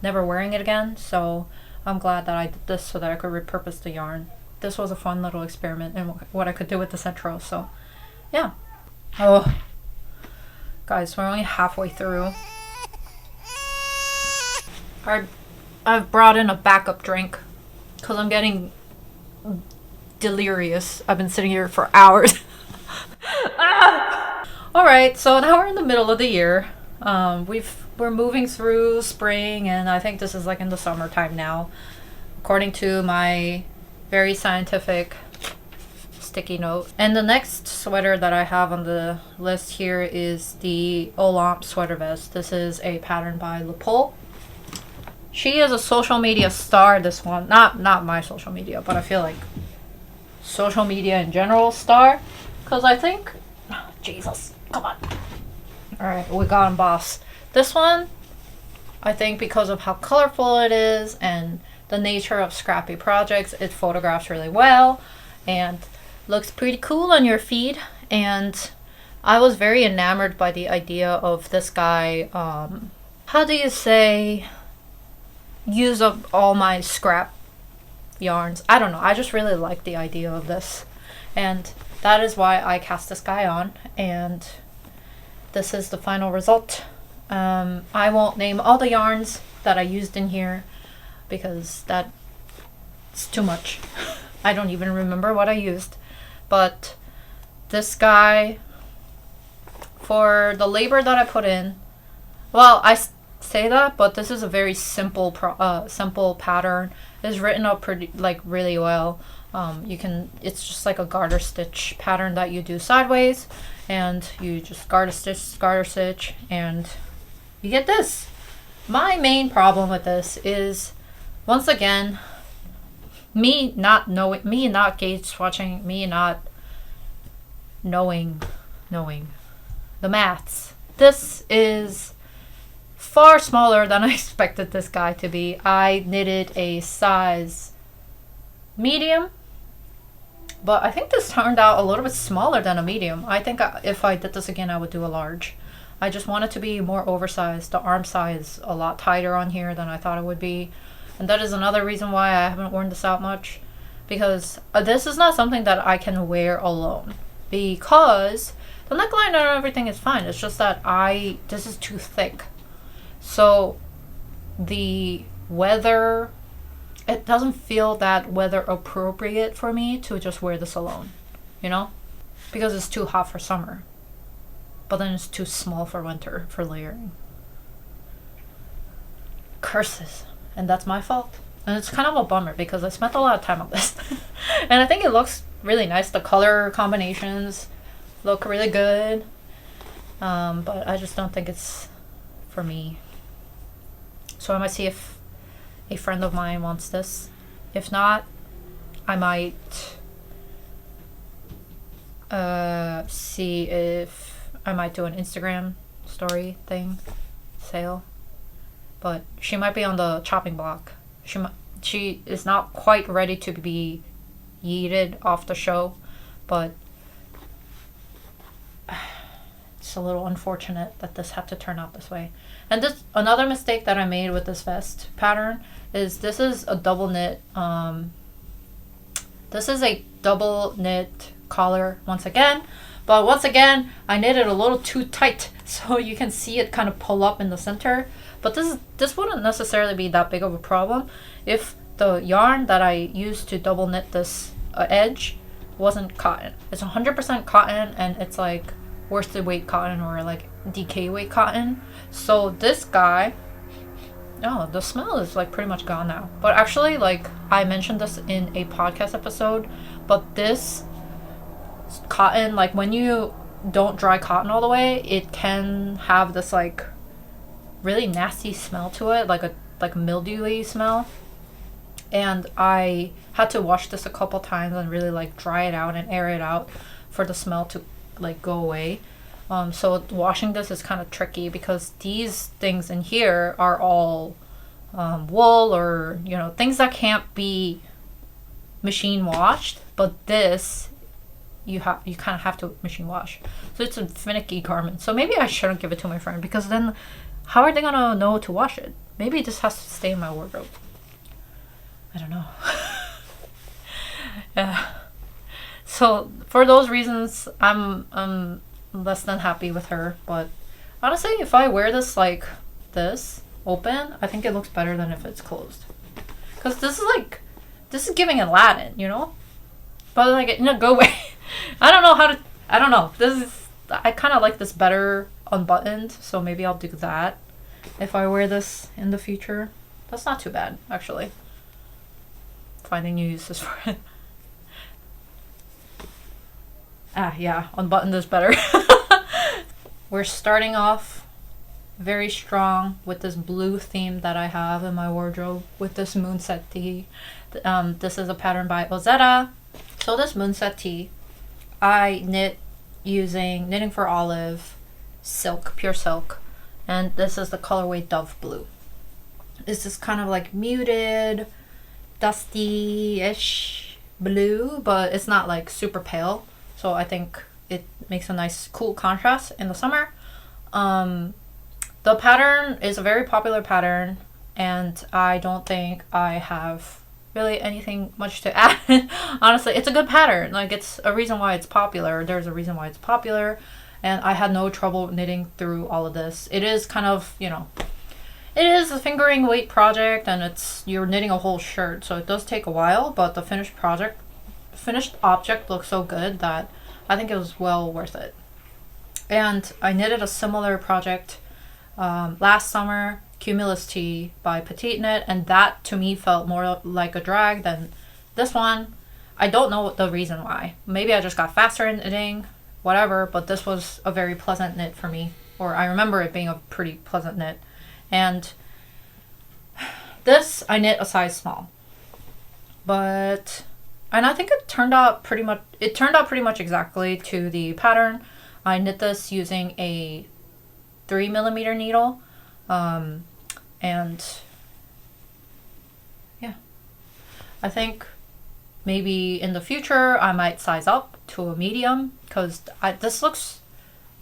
never wearing it again. So I'm glad that I did this so that I could repurpose the yarn. This was a fun little experiment in what I could do with the Centro. So yeah. Oh, guys, we're only halfway through. I've brought in a backup drink because I'm getting delirious. I've been sitting here for hours. Alright, so now we're in the middle of the year. We're moving through spring, and I think this is like in the summertime now, according to my very scientific sticky note. And the next sweater that I have on the list here is the Olympe sweater vest. This is a pattern by LaPole. She is a social media star, this one. Not my social media, but I feel like social media in general star. Because I think... Oh, Jesus, come on. Alright, we got him, boss. This one, I think because of how colorful it is and the nature of scrappy projects, it photographs really well and looks pretty cool on your feed. And I was very enamored by the idea of this guy, how do you say, use up all my scrap yarns. I don't know, I just really like the idea of this. And that is why I cast this guy on, and this is the final result. I won't name all the yarns that I used in here because that's too much. I don't even remember what I used. But this guy, for the labor that I put in, well, I say that, but this is a very simple simple pattern. It's written up pretty, like, really well. It's just like a garter stitch pattern that you do sideways, and you just garter stitch, and you get this. My main problem with this is, once again, me not gauge swatching, me not knowing the maths. This is far smaller than I expected this guy to be. I knitted a size medium, but I think this turned out a little bit smaller than a medium. I think if I did this again, I would do a large. I just want it to be more oversized. The arm size a lot tighter on here than I thought it would be. And that is another reason why I haven't worn this out much. Because this is not something that I can wear alone. Because the neckline and everything is fine. It's just that this is too thick. So the weather, it doesn't feel that weather appropriate for me to just wear this alone. You know? Because it's too hot for summer. But then it's too small for winter for layering. Curses. And that's my fault. And it's kind of a bummer because I spent a lot of time on this. And I think it looks really nice. The color combinations look really good. But I just don't think it's for me. So I might see if a friend of mine wants this. If not, I might see if I might do an Instagram story thing, sale. But she might be on the chopping block. She is not quite ready to be yeeted off the show, but it's a little unfortunate that this had to turn out this way. And this another mistake that I made with this vest pattern is this is a double knit. This is a double knit collar once again, but once again I knit it a little too tight, so you can see it kind of pull up in the center. But this wouldn't necessarily be that big of a problem if the yarn that I used to double knit this edge wasn't cotton. It's 100% cotton, and it's like worsted weight cotton or like DK weight cotton. So this guy, oh, the smell is like pretty much gone now. But actually, like I mentioned this in a podcast episode, but this cotton, like when you don't dry cotton all the way, it can have this like really nasty smell to it, like a mildewy smell. And I had to wash this a couple times and really like dry it out and air it out for the smell to like go away. So washing this is kind of tricky because these things in here are all wool, or you know, things that can't be machine washed, but this you kind of have to machine wash. So it's a finicky garment. So maybe I shouldn't give it to my friend, because then how are they gonna know to wash it? Maybe it just has to stay in my wardrobe. I don't know. Yeah. So for those reasons, I'm less than happy with her. But honestly, if I wear this like this open, I think it looks better than if it's closed. Cause this is giving Aladdin, you know. But like in a good way. I don't know. I kind of like this better unbuttoned, so maybe I'll do that if I wear this in the future. That's not too bad, actually. Finding new uses for it. Yeah, unbuttoned is better. We're starting off very strong with this blue theme that I have in my wardrobe with this moonset tee. This is a pattern by Ozetta. So this moonset tee, I knit using Knitting for Olive silk, pure silk, and this is the colorway Dove Blue. This is kind of like muted, dusty-ish blue, but it's not like super pale, so I think it makes a nice cool contrast in the summer. The pattern is a very popular pattern, and I don't think I have really anything much to add. Honestly, it's a good pattern. Like, it's a reason why it's popular. There's a reason why it's popular, and I had no trouble knitting through all of this. It is kind of, you know, it is a fingering weight project, and you're knitting a whole shirt, so it does take a while, but the finished object looks so good that I think it was well worth it. And I knitted a similar project last summer, Cumulus Tee by Petite Knit, and that to me felt more like a drag than this one. I don't know the reason why. Maybe I just got faster in knitting, whatever, but this was a very pleasant knit for me, or I remember it being a pretty pleasant knit. And this I knit a size small, and I think it turned out pretty much exactly to the pattern. I knit this using a 3mm needle. And yeah, I think maybe in the future I might size up to a medium, because this looks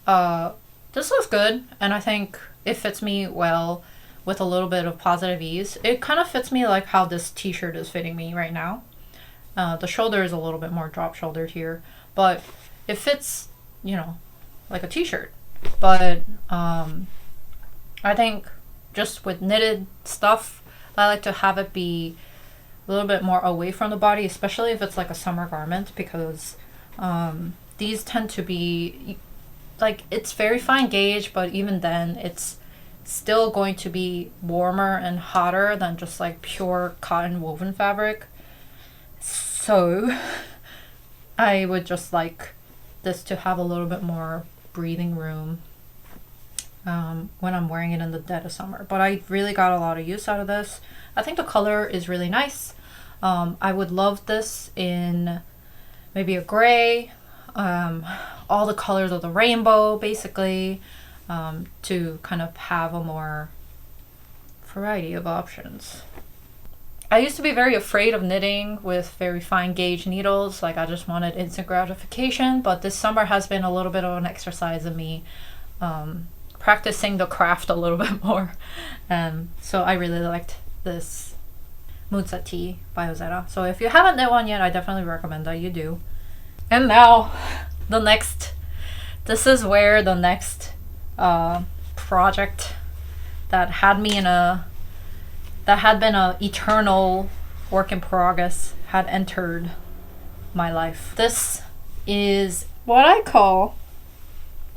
good, and I think it fits me well with a little bit of positive ease. It kind of fits me like how this t-shirt is fitting me right now. The shoulder is a little bit more drop shouldered here, but it fits, you know, like a t-shirt. But I think just with knitted stuff, I like to have it be a little bit more away from the body, especially if it's like a summer garment, because these tend to be like, it's very fine gauge, but even then it's still going to be warmer and hotter than just like pure cotton woven fabric. So I would just like this to have a little bit more breathing room when I'm wearing it in the dead of summer. But I really got a lot of use out of this. I think the color is really nice. I would love this in maybe a gray, all the colors of the rainbow, basically, to kind of have a more variety of options. I used to be very afraid of knitting with very fine gauge needles. Like, I just wanted instant gratification, but this summer has been a little bit of an exercise in me practicing the craft a little bit more. So I really liked this Moonset Tea by Ozetta. So if you haven't knit one yet, I definitely recommend that you do. And now this is where the next project that had been a eternal work in progress had entered my life. This is what I call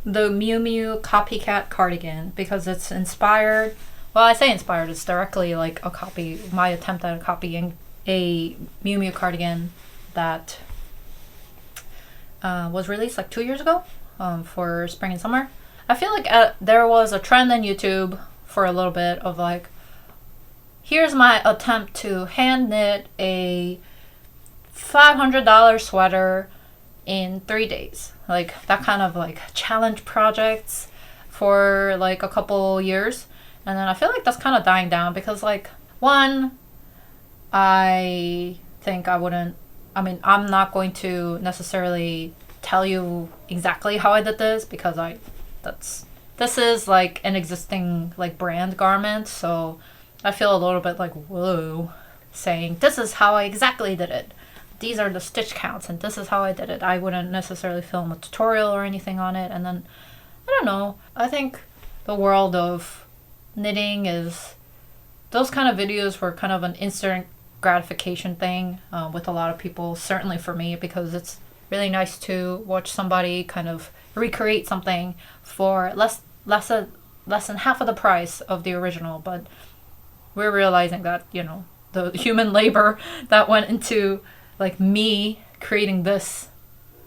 the Miu Miu copycat cardigan, because it's inspired, well, I say inspired, it's directly like a copy, my attempt at copying a Miu Miu cardigan that was released like 2 years ago for spring and summer. I feel like there was a trend on YouTube for a little bit of like, here's my attempt to hand knit a $500 sweater in 3 days. Like that kind of like challenge projects for like a couple years. And then I feel like that's kind of dying down, because like, one, I think I'm not going to necessarily tell you exactly how I did this, because this is like an existing like brand garment, so I feel a little bit like, whoa, saying this is how I exactly did it. These are the stitch counts and this is how I did it. I wouldn't necessarily film a tutorial or anything on it. And then, I don't know, I think the world of knitting is, those kind of videos were kind of an instant gratification thing with a lot of people, certainly for me, because it's really nice to watch somebody kind of recreate something for less than half of the price of the original. But we're realizing that, you know, the human labor that went into like me creating this,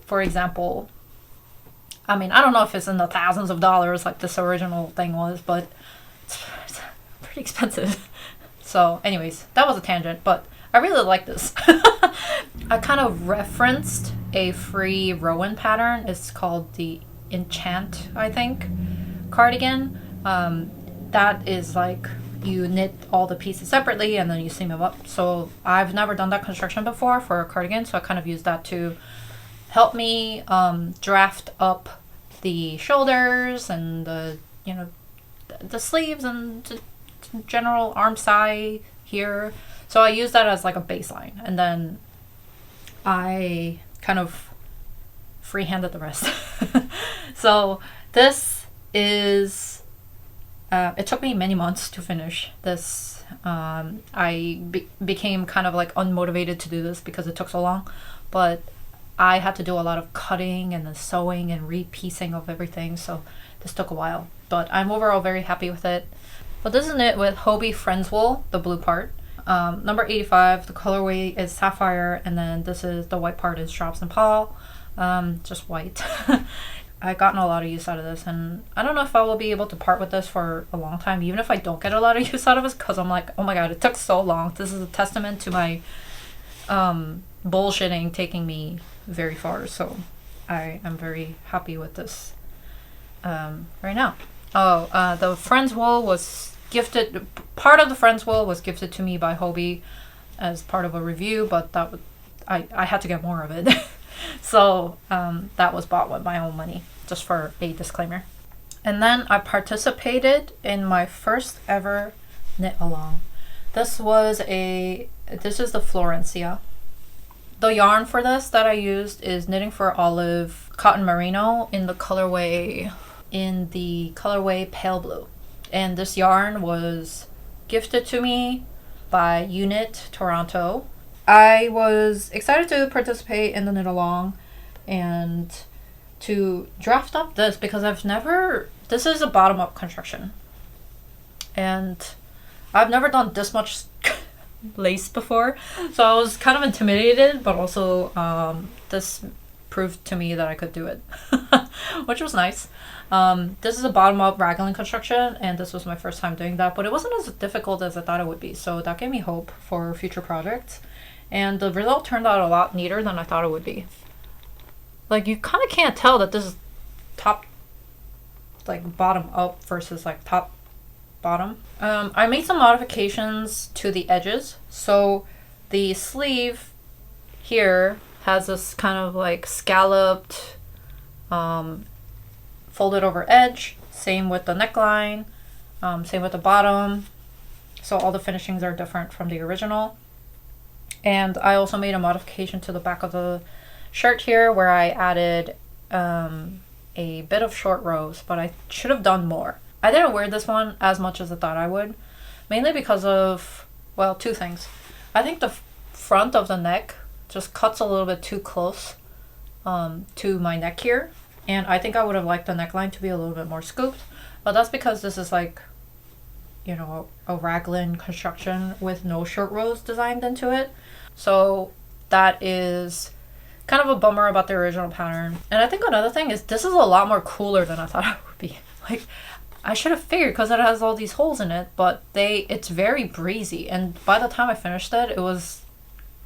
for example, I mean, I don't know if it's in the thousands of dollars like this original thing was, but it's pretty expensive. So anyways, that was a tangent, but I really like this. I kind of referenced a free Rowan pattern. It's called the Enchant, I think, cardigan. That is like, you knit all the pieces separately and then you seam them up. So I've never done that construction before for a cardigan, so I kind of used that to help me draft up the shoulders and the, you know, the sleeves and the general arm side here. So I used that as like a baseline, and then I kind of freehanded the rest. So this is it took me many months to finish this. I became kind of like unmotivated to do this because it took so long, but I had to do a lot of cutting and the sewing and repiecing of everything, so this took a while, but I'm overall very happy with it. But this is knit with Hobbii Friends Wool, the blue part. Number 85, the colorway is Sapphire, and then this is, the white part is Drops and Paul, just white. I've gotten a lot of use out of this, and I don't know if I will be able to part with this for a long time, even if I don't get a lot of use out of this, because I'm like, oh my god, it took so long. This is a testament to my bullshitting taking me very far, so I am very happy with this right now. The Friends Wool was gifted, part of the Friends Wool was gifted to me by Hobie as part of a review, but that was, I had to get more of it. So that was bought with my own money, just for a disclaimer. And then I participated in my first ever knit along. This is the Florencia. The yarn for this that I used is Knitting for Olive Cotton Merino in the colorway Pale Blue. And this yarn was gifted to me by Unit Toronto. I was excited to participate in the knit along and to draft up this because this is a bottom up construction. And I've never done this much lace before. So I was kind of intimidated, but also this proved to me that I could do it, which was nice. This is a bottom up raglan construction, and this was my first time doing that, but it wasn't as difficult as I thought it would be. So that gave me hope for future projects. And the result turned out a lot neater than I thought it would be. Like, you kind of can't tell that this is top, like, bottom up versus, like, top bottom. I made some modifications to the edges. So the sleeve here has this kind of, like, scalloped, folded over edge. Same with the neckline. Same with the bottom. So all the finishings are different from the original. And I also made a modification to the back of the shirt here where I added a bit of short rows, but I should have done more. I didn't wear this one as much as I thought I would, mainly because of, well, two things. I think the front of the neck just cuts a little bit too close to my neck here, and I think I would have liked the neckline to be a little bit more scooped, but that's because this is like, you know, a raglan construction with no short rows designed into it. So that is kind of a bummer about the original pattern. And I think another thing is this is a lot more cooler than I thought it would be. Like, I should have figured because it has all these holes in it, but it's very breezy. And by the time I finished it, it was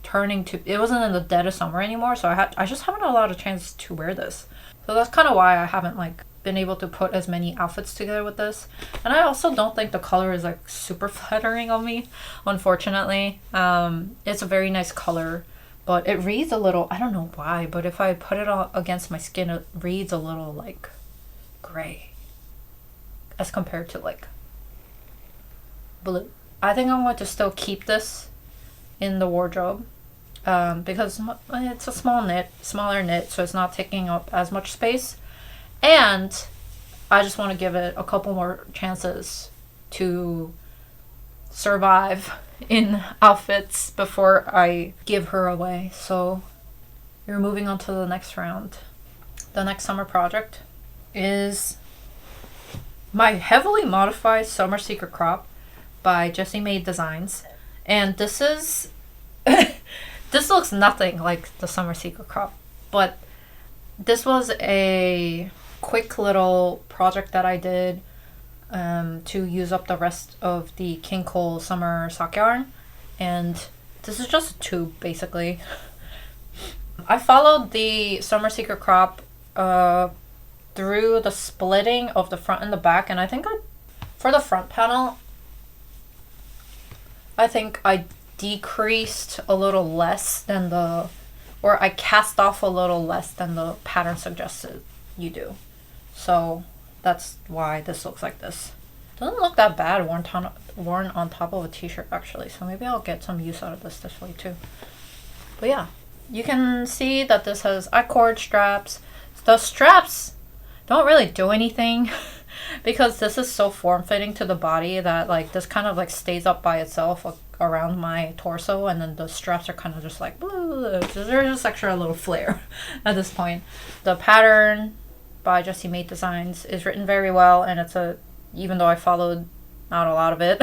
it wasn't in the dead of summer anymore, so I just haven't had a lot of chance to wear this. So that's kind of why I haven't like been able to put as many outfits together with this. And I also don't think the color is like super flattering on me, unfortunately. It's a very nice color, but it reads a little, I don't know why, but if I put it against my skin, it reads a little like gray as compared to like blue. I think I'm going to still keep this in the wardrobe because it's a smaller knit, so it's not taking up as much space. And I just want to give it a couple more chances to survive in outfits before I give her away. So we're moving on to the next round. The next summer project is my heavily modified Summer Secret Crop by Jessie Made Designs. And this is this looks nothing like the Summer Secret Crop, but this was a quick little project that I did to use up the rest of the King Cole summer sock yarn, and this is just a tube basically. I followed the Summer Secret Crop through the splitting of the front and the back, and I think for the front panel I think I decreased a little less than I cast off a little less than the pattern suggested you do. So that's why this looks like this. Doesn't look that bad worn on top of a t-shirt actually, so maybe I'll get some use out of this way too. But yeah, you can see that this has I-cord straps. The straps don't really do anything because this is so form-fitting to the body that like this kind of like stays up by itself around my torso, and then the straps are kind of just like there's just extra little flair at this point. The pattern by Jessie Made Designs is written very well, and even though I followed not a lot of it,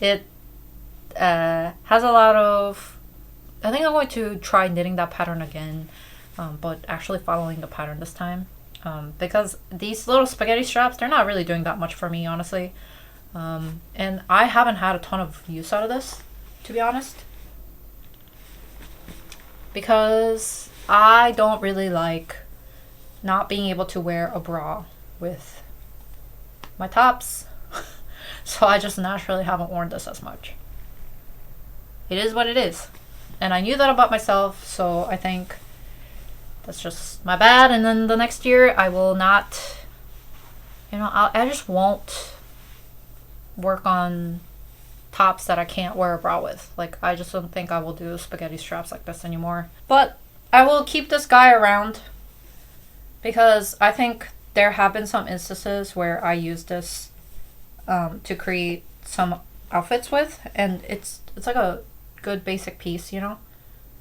it has a lot of, I think I'm going to try knitting that pattern again, but actually following the pattern this time, because these little spaghetti straps, they're not really doing that much for me, honestly. And I haven't had a ton of use out of this, to be honest, because I don't really like not being able to wear a bra with my tops. So I just naturally haven't worn this as much. It is what it is. And I knew that about myself, so I think that's just my bad. And then the next year I will not, I just won't work on tops that I can't wear a bra with. Like, I just don't think I will do spaghetti straps like this anymore. But I will keep this guy around because I think there have been some instances where I use this to create some outfits with, and it's like a good basic piece,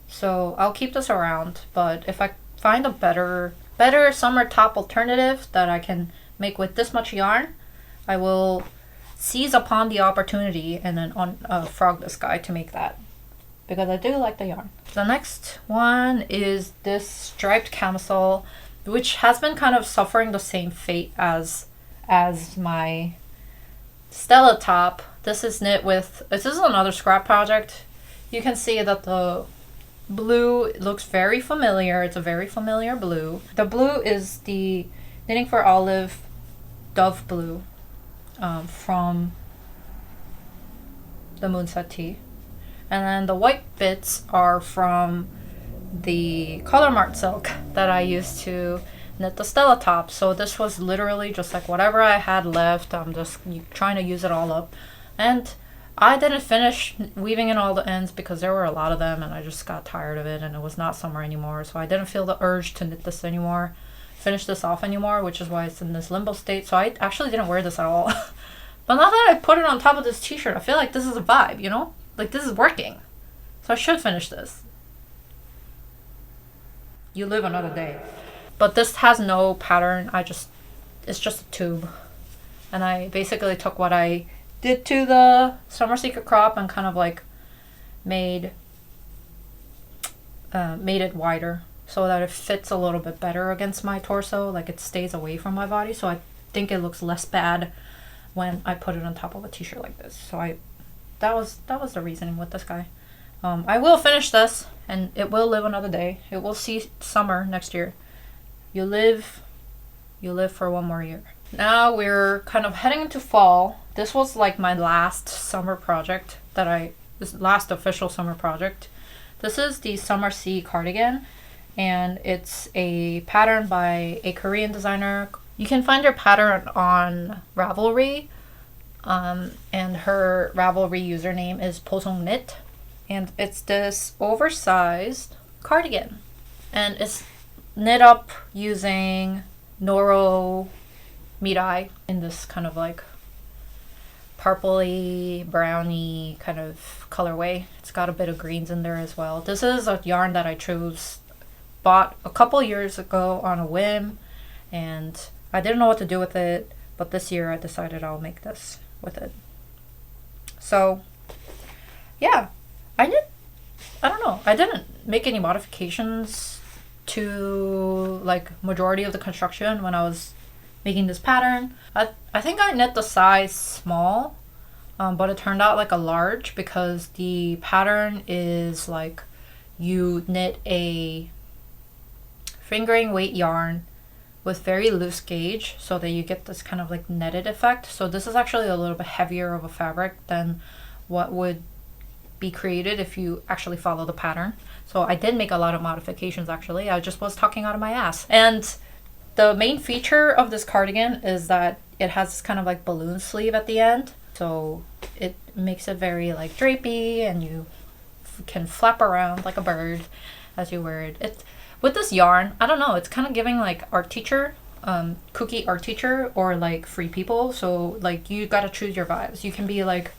So I'll keep this around, but if I find a better summer top alternative that I can make with this much yarn, I will seize upon the opportunity and then frog this guy to make that, because I do like the yarn. The next one is this striped camisole, which has been kind of suffering the same fate as my Stella top. This is another scrap project. You can see that the blue looks very familiar. It's a very familiar blue. The blue is the Knitting for Olive Dove Blue from the Moonset Tee. And then the white bits are from the Color Mart silk that I used to knit the Stella top. So this was literally just like whatever I had left. I'm just trying to use it all up. And I didn't finish weaving in all the ends because there were a lot of them and I just got tired of it and it was not summer anymore. So I didn't feel the urge to knit this anymore, finish this off anymore, which is why it's in this limbo state. So I actually didn't wear this at all. But now that I put it on top of this t-shirt, I feel like this is a vibe, Like, this is working. So I should finish this. You live another day. But this has no pattern. It's just a tube. And I basically took what I did to the Summer Secret crop and kind of like made it wider so that it fits a little bit better against my torso. Like, it stays away from my body. So I think it looks less bad when I put it on top of a t-shirt like this. So that was the reasoning with this guy. I will finish this and it will live another day. It will see summer next year. You live for one more year. Now we're kind of heading into fall. This was like my last summer project this last official summer project. This is the Summer Sea cardigan, and it's a pattern by a Korean designer. You can find her pattern on Ravelry, and her Ravelry username is Posong Knit, and it's this oversized cardigan, and it's knit up using Noro Mirai in this kind of like purpley, browny kind of colorway. It's got a bit of greens in there as well. This is a yarn that I bought a couple years ago on a whim, and I didn't know what to do with it, but this year I decided I'll make this with it. So yeah, I don't know, I didn't make any modifications to like majority of the construction when I was making this pattern. I think I knit the size small, but it turned out like a large because the pattern is like you knit a fingering weight yarn with very loose gauge so that you get this kind of like netted effect. So this is actually a little bit heavier of a fabric than what would be created if you actually follow the pattern. So I did make a lot of modifications actually. I just was talking out of my ass. And the main feature of this cardigan is that it has this kind of like balloon sleeve at the end. So it makes it very like drapey and you can flap around like a bird as you wear it. With this yarn, I don't know, it's kind of giving like art teacher, cookie art teacher, or like Free People. So like you gotta choose your vibes. You can be like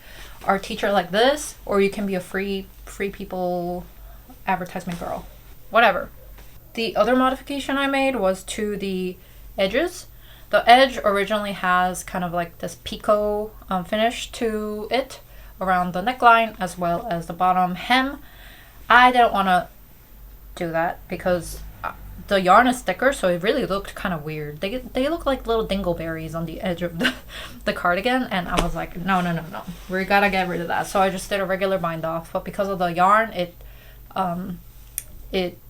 art teacher like this, or you can be a Free People advertisement girl. Whatever. The other modification I made was to the edges. The edge originally has kind of like this picot finish to it around the neckline as well as the bottom hem. I didn't want to do that because the yarn is thicker, so it really looked kind of weird. They look like little dingleberries on the edge of the cardigan, and I was like, no, we gotta get rid of that. So I just did a regular bind off, but because of the yarn, it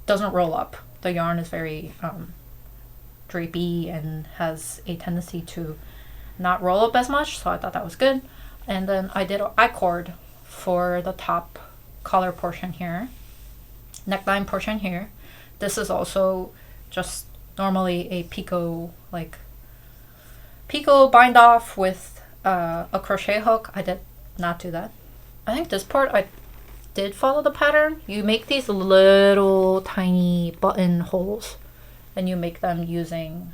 doesn't roll up. The yarn is very drapey and has a tendency to not roll up as much, so I thought that was good. And then I did I-cord for the top collar portion here, neckline portion here. This is also just normally a picot bind off with a crochet hook. I did not do that. I think this part I did follow the pattern. You make these little tiny button holes and you make them using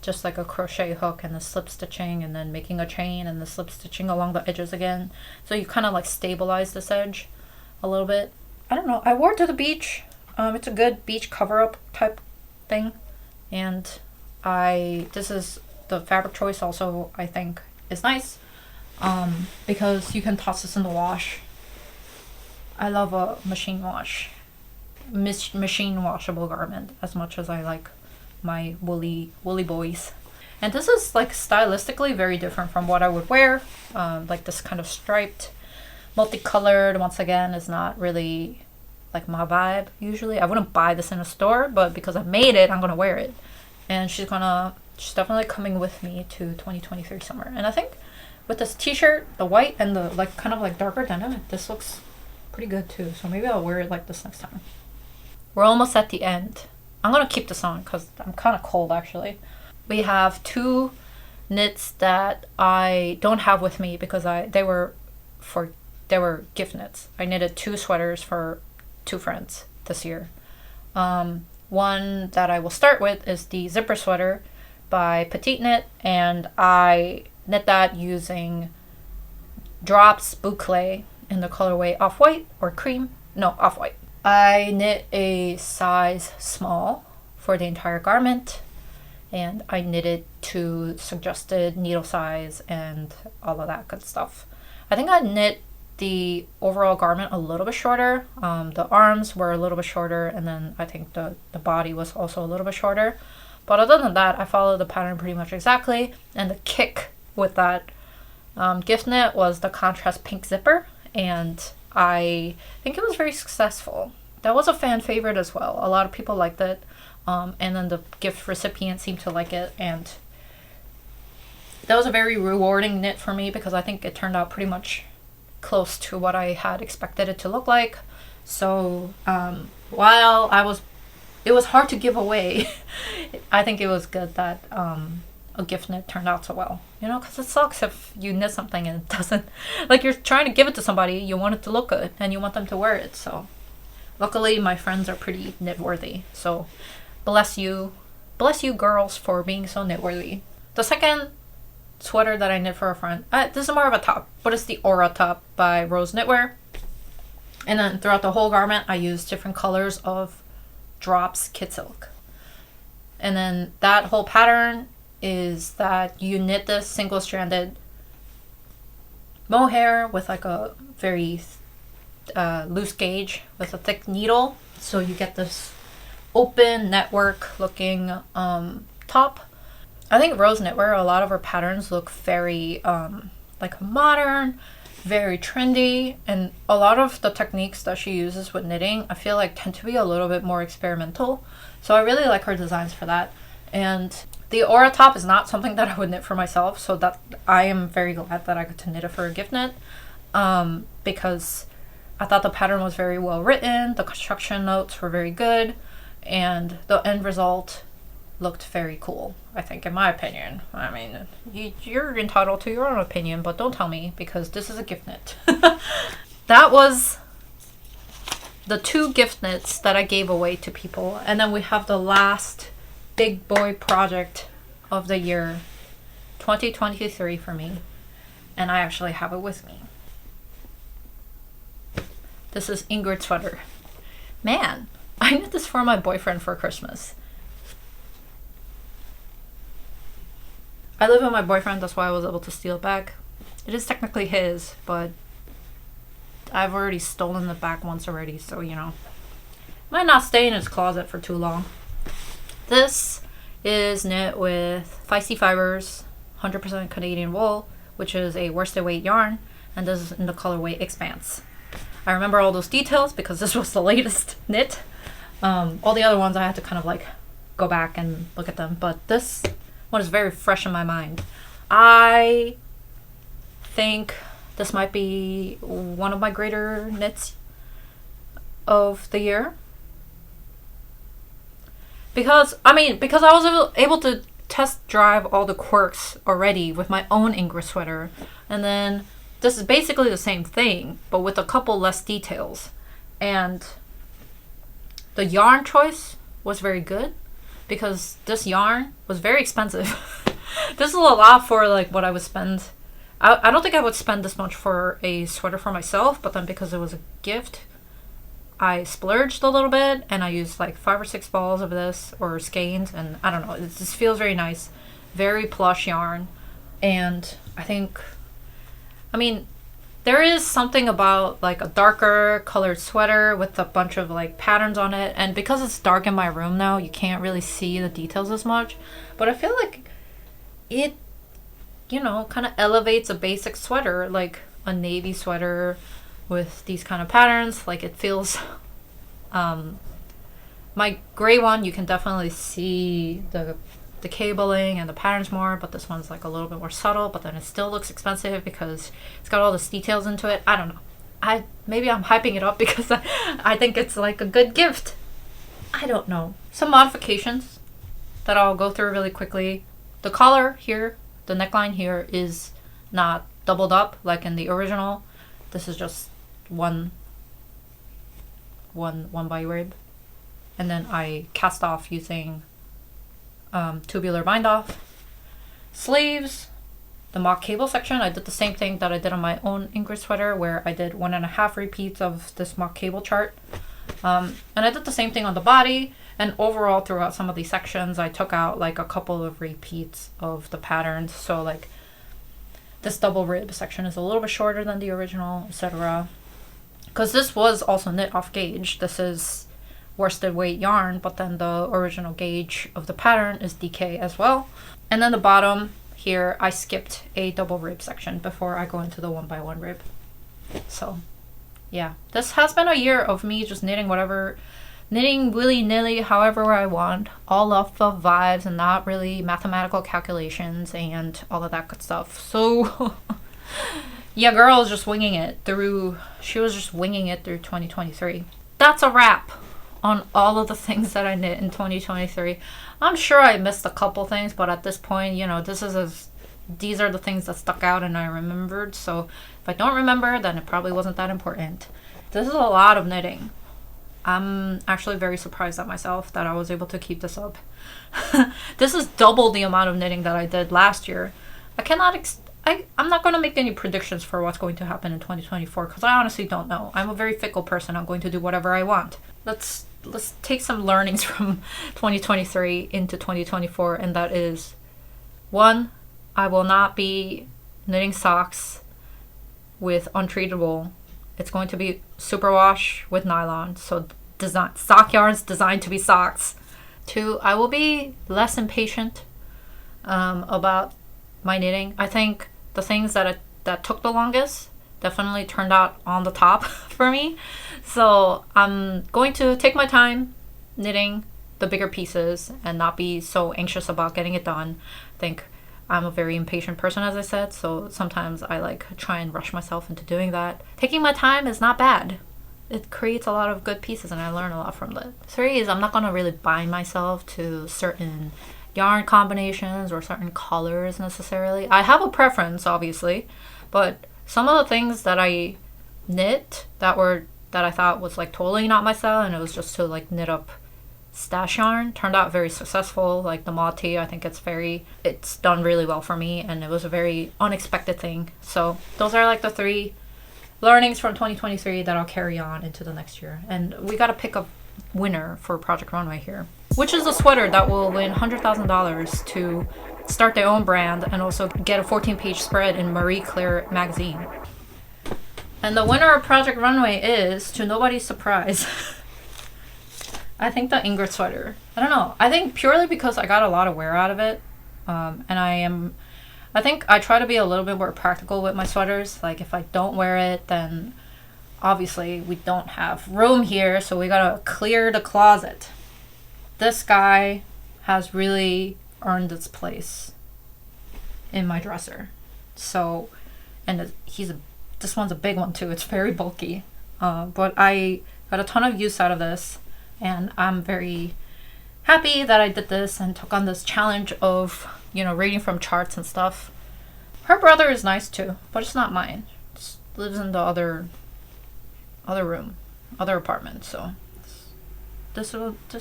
just like a crochet hook and the slip stitching, and then making a chain and the slip stitching along the edges again. So you kind of like stabilize this edge a little bit. I don't know. I wore it to the beach. It's a good beach cover-up type thing. And this is the fabric choice also, I think, is nice. Because you can toss this in the wash. I love a machine washable garment as much as I like my woolly boys. And this is like stylistically very different from what I would wear. Like this kind of striped, multicolored, once again, is not really like my vibe usually. I wouldn't buy this in a store, but because I made it, I'm gonna wear it. And she's definitely coming with me to 2023 summer. And I think with this t-shirt, the white and the like kind of like darker denim, this looks pretty good too. So maybe I'll wear it like this next time. We're almost at the end. I'm gonna keep this on because I'm kind of cold actually. We have two knits that I don't have with me because they were gift knits. I knitted 2 sweaters for 2 friends this year. One that I will start with is the zipper sweater by Petite Knit, and I knit that using Drops Boucle in the colorway off-white or cream. No, off-white. I knit a size small for the entire garment, and I knitted to suggested needle size and all of that good stuff. I think I knit the overall garment a little bit shorter. The arms were a little bit shorter, and then I think the body was also a little bit shorter. But other than that, I followed the pattern pretty much exactly. And the kick with that gift knit was the contrast pink zipper, and I think it was very successful. That was a fan favorite as well. A lot of people liked it, and then the gift recipient seemed to like it, and that was a very rewarding knit for me because I think it turned out pretty much close to what I had expected it to look like. So while it was hard to give away, I think it was good that a gift knit turned out so well. You know, because it sucks if you knit something and it doesn't, like you're trying to give it to somebody, you want it to look good and you want them to wear it. So luckily my friends are pretty knit worthy. So bless you girls for being so knit worthy. The second sweater that I knit for a friend, this is more of a top, but it's the Aura top by Rose Knitwear. And then throughout the whole garment I used different colors of Drops Kid Silk. And then that whole pattern is that you knit this single-stranded mohair with like a very loose gauge with a thick needle. So you get this open network looking top. I think Rose Knitwear, a lot of her patterns look very like modern, very trendy, and a lot of the techniques that she uses with knitting I feel like tend to be a little bit more experimental. So I really like her designs for that. And the Aura top is not something that I would knit for myself, so that I am very glad that I got to knit it for a gift knit, because I thought the pattern was very well written, the construction notes were very good, and the end result looked very cool, I think, in my opinion. I mean, you're entitled to your own opinion, but don't tell me because this is a gift knit. That was the 2 gift knits that I gave away to people, and then we have the last big boy project of the year 2023 for me, and I actually have it with me. This is Ingrid sweater. Man, I knit this for my boyfriend for Christmas. I live with my boyfriend, that's why I was able to steal it back. It is technically his, but I've already stolen it back once already, so you know. Might not stay in his closet for too long. This is knit with Feisty Fibers, 100% Canadian wool, which is a worsted weight yarn, and this is in the colorway Expanse. I remember all those details because this was the latest knit. All the other ones I had to kind of like go back and look at them, but this one is very fresh in my mind. I think this might be one of my greater knits of the year. Because I was able to test drive all the quirks already with my own Ingress sweater, and then this is basically the same thing but with a couple less details, and the yarn choice was very good because this yarn was very expensive. This is a lot for like what I would spend. I don't think I would spend this much for a sweater for myself, but then because it was a gift, I splurged a little bit and I used like 5 or 6 balls of this or skeins, and I don't know, it just feels very nice. Very plush yarn. And there is something about like a darker colored sweater with a bunch of like patterns on it, and because it's dark in my room now, you can't really see the details as much, but I feel like it, kind of elevates a basic sweater, like a navy sweater with these kind of patterns. Like it feels, my gray one, you can definitely see the cabling and the patterns more, but this one's like a little bit more subtle, but then it still looks expensive because it's got all this details into it. I don't know. Maybe I'm hyping it up because I think it's like a good gift. I don't know. Some modifications that I'll go through really quickly. The collar here, the neckline here is not doubled up like in the original. This is just one by rib, and then I cast off using tubular bind off. Sleeves, the mock cable section, I did the same thing that I did on my own Ingress sweater, where I did 1.5 repeats of this mock cable chart, and I did the same thing on the body. And overall throughout some of these sections I took out like a couple of repeats of the patterns, so like this double rib section is a little bit shorter than the original, etc. Because this was also knit off gauge. This is worsted weight yarn, but then the original gauge of the pattern is DK as well. And then the bottom here, I skipped a double rib section before I go into the 1x1 rib. So yeah, this has been a year of me just knitting willy-nilly however I want, all off of vibes and not really mathematical calculations and all of that good stuff. So yeah, girl was just winging it through 2023. That's a wrap on all of the things that I knit in 2023. I'm sure I missed a couple things, but at this point, these are the things that stuck out and I remembered. So if I don't remember, then it probably wasn't that important. This is a lot of knitting. I'm actually very surprised at myself that I was able to keep this up. This is double the amount of knitting that I did last year. I'm not going to make any predictions for what's going to happen in 2024 because I honestly don't know. I'm a very fickle person. I'm going to do whatever I want. Let's take some learnings from 2023 into 2024, and that is, 1, I will not be knitting socks with untreatable. It's going to be superwash with nylon, so sock yarns designed to be socks. 2, I will be less impatient about my knitting. I think the things that took the longest definitely turned out on the top for me. So I'm going to take my time knitting the bigger pieces and not be so anxious about getting it done. I think I'm a very impatient person, as I said, so sometimes I try and rush myself into doing that. Taking my time is not bad. It creates a lot of good pieces and I learn a lot from it. 3 is I'm not going to really bind myself to certain yarn combinations or certain colors necessarily. I have a preference, obviously, but some of the things that I knit that I thought was totally not my style, and it was just to knit up stash yarn, turned out very successful. Like the mod tee, I think it's done really well for me, and it was a very unexpected thing. So those are the 3 learnings from 2023 that I'll carry on into the next year. And we got to pick a winner for Project Runway here, which is a sweater that will win $100,000 to start their own brand and also get a 14-page spread in Marie Claire magazine. And the winner of Project Runway is, to nobody's surprise, I think the Ingress sweater. I don't know. I think purely because I got a lot of wear out of it. And I think I try to be a little bit more practical with my sweaters. If I don't wear it, then obviously we don't have room here, so we gotta clear the closet. This guy has really earned its place in my dresser. So, and this one's a big one too. It's very bulky, but I got a ton of use out of this, and I'm very happy that I did this and took on this challenge of, you know, reading from charts and stuff. Her brother is nice too, but it's not mine. It lives in the other room, other apartment. So this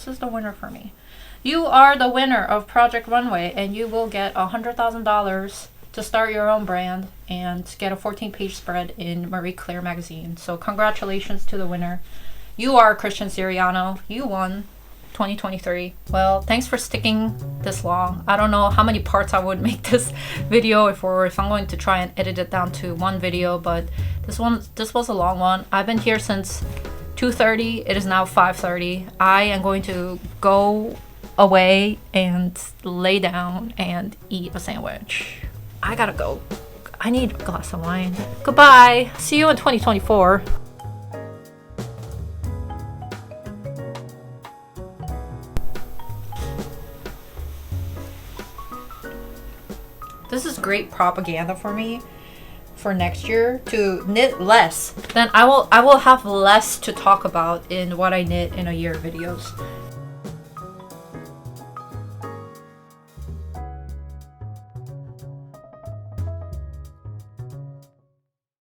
is the winner for me. You are the winner of Project Runway, and you will get $100,000 to start your own brand and get a 14-page spread in Marie Claire magazine. So congratulations to the winner. You are Christian Siriano. You won 2023. Well, thanks for sticking this long. I don't know how many parts I would make this video if I'm going to try and edit it down to one video, but this was a long one. I've been here since 2:30. It is now 5:30. I am going to go away and lay down and eat a sandwich. I gotta go. I need a glass of wine. Goodbye. See you in 2024. This is great propaganda for me for next year to knit less. Then I will have less to talk about in what I knit in a year videos.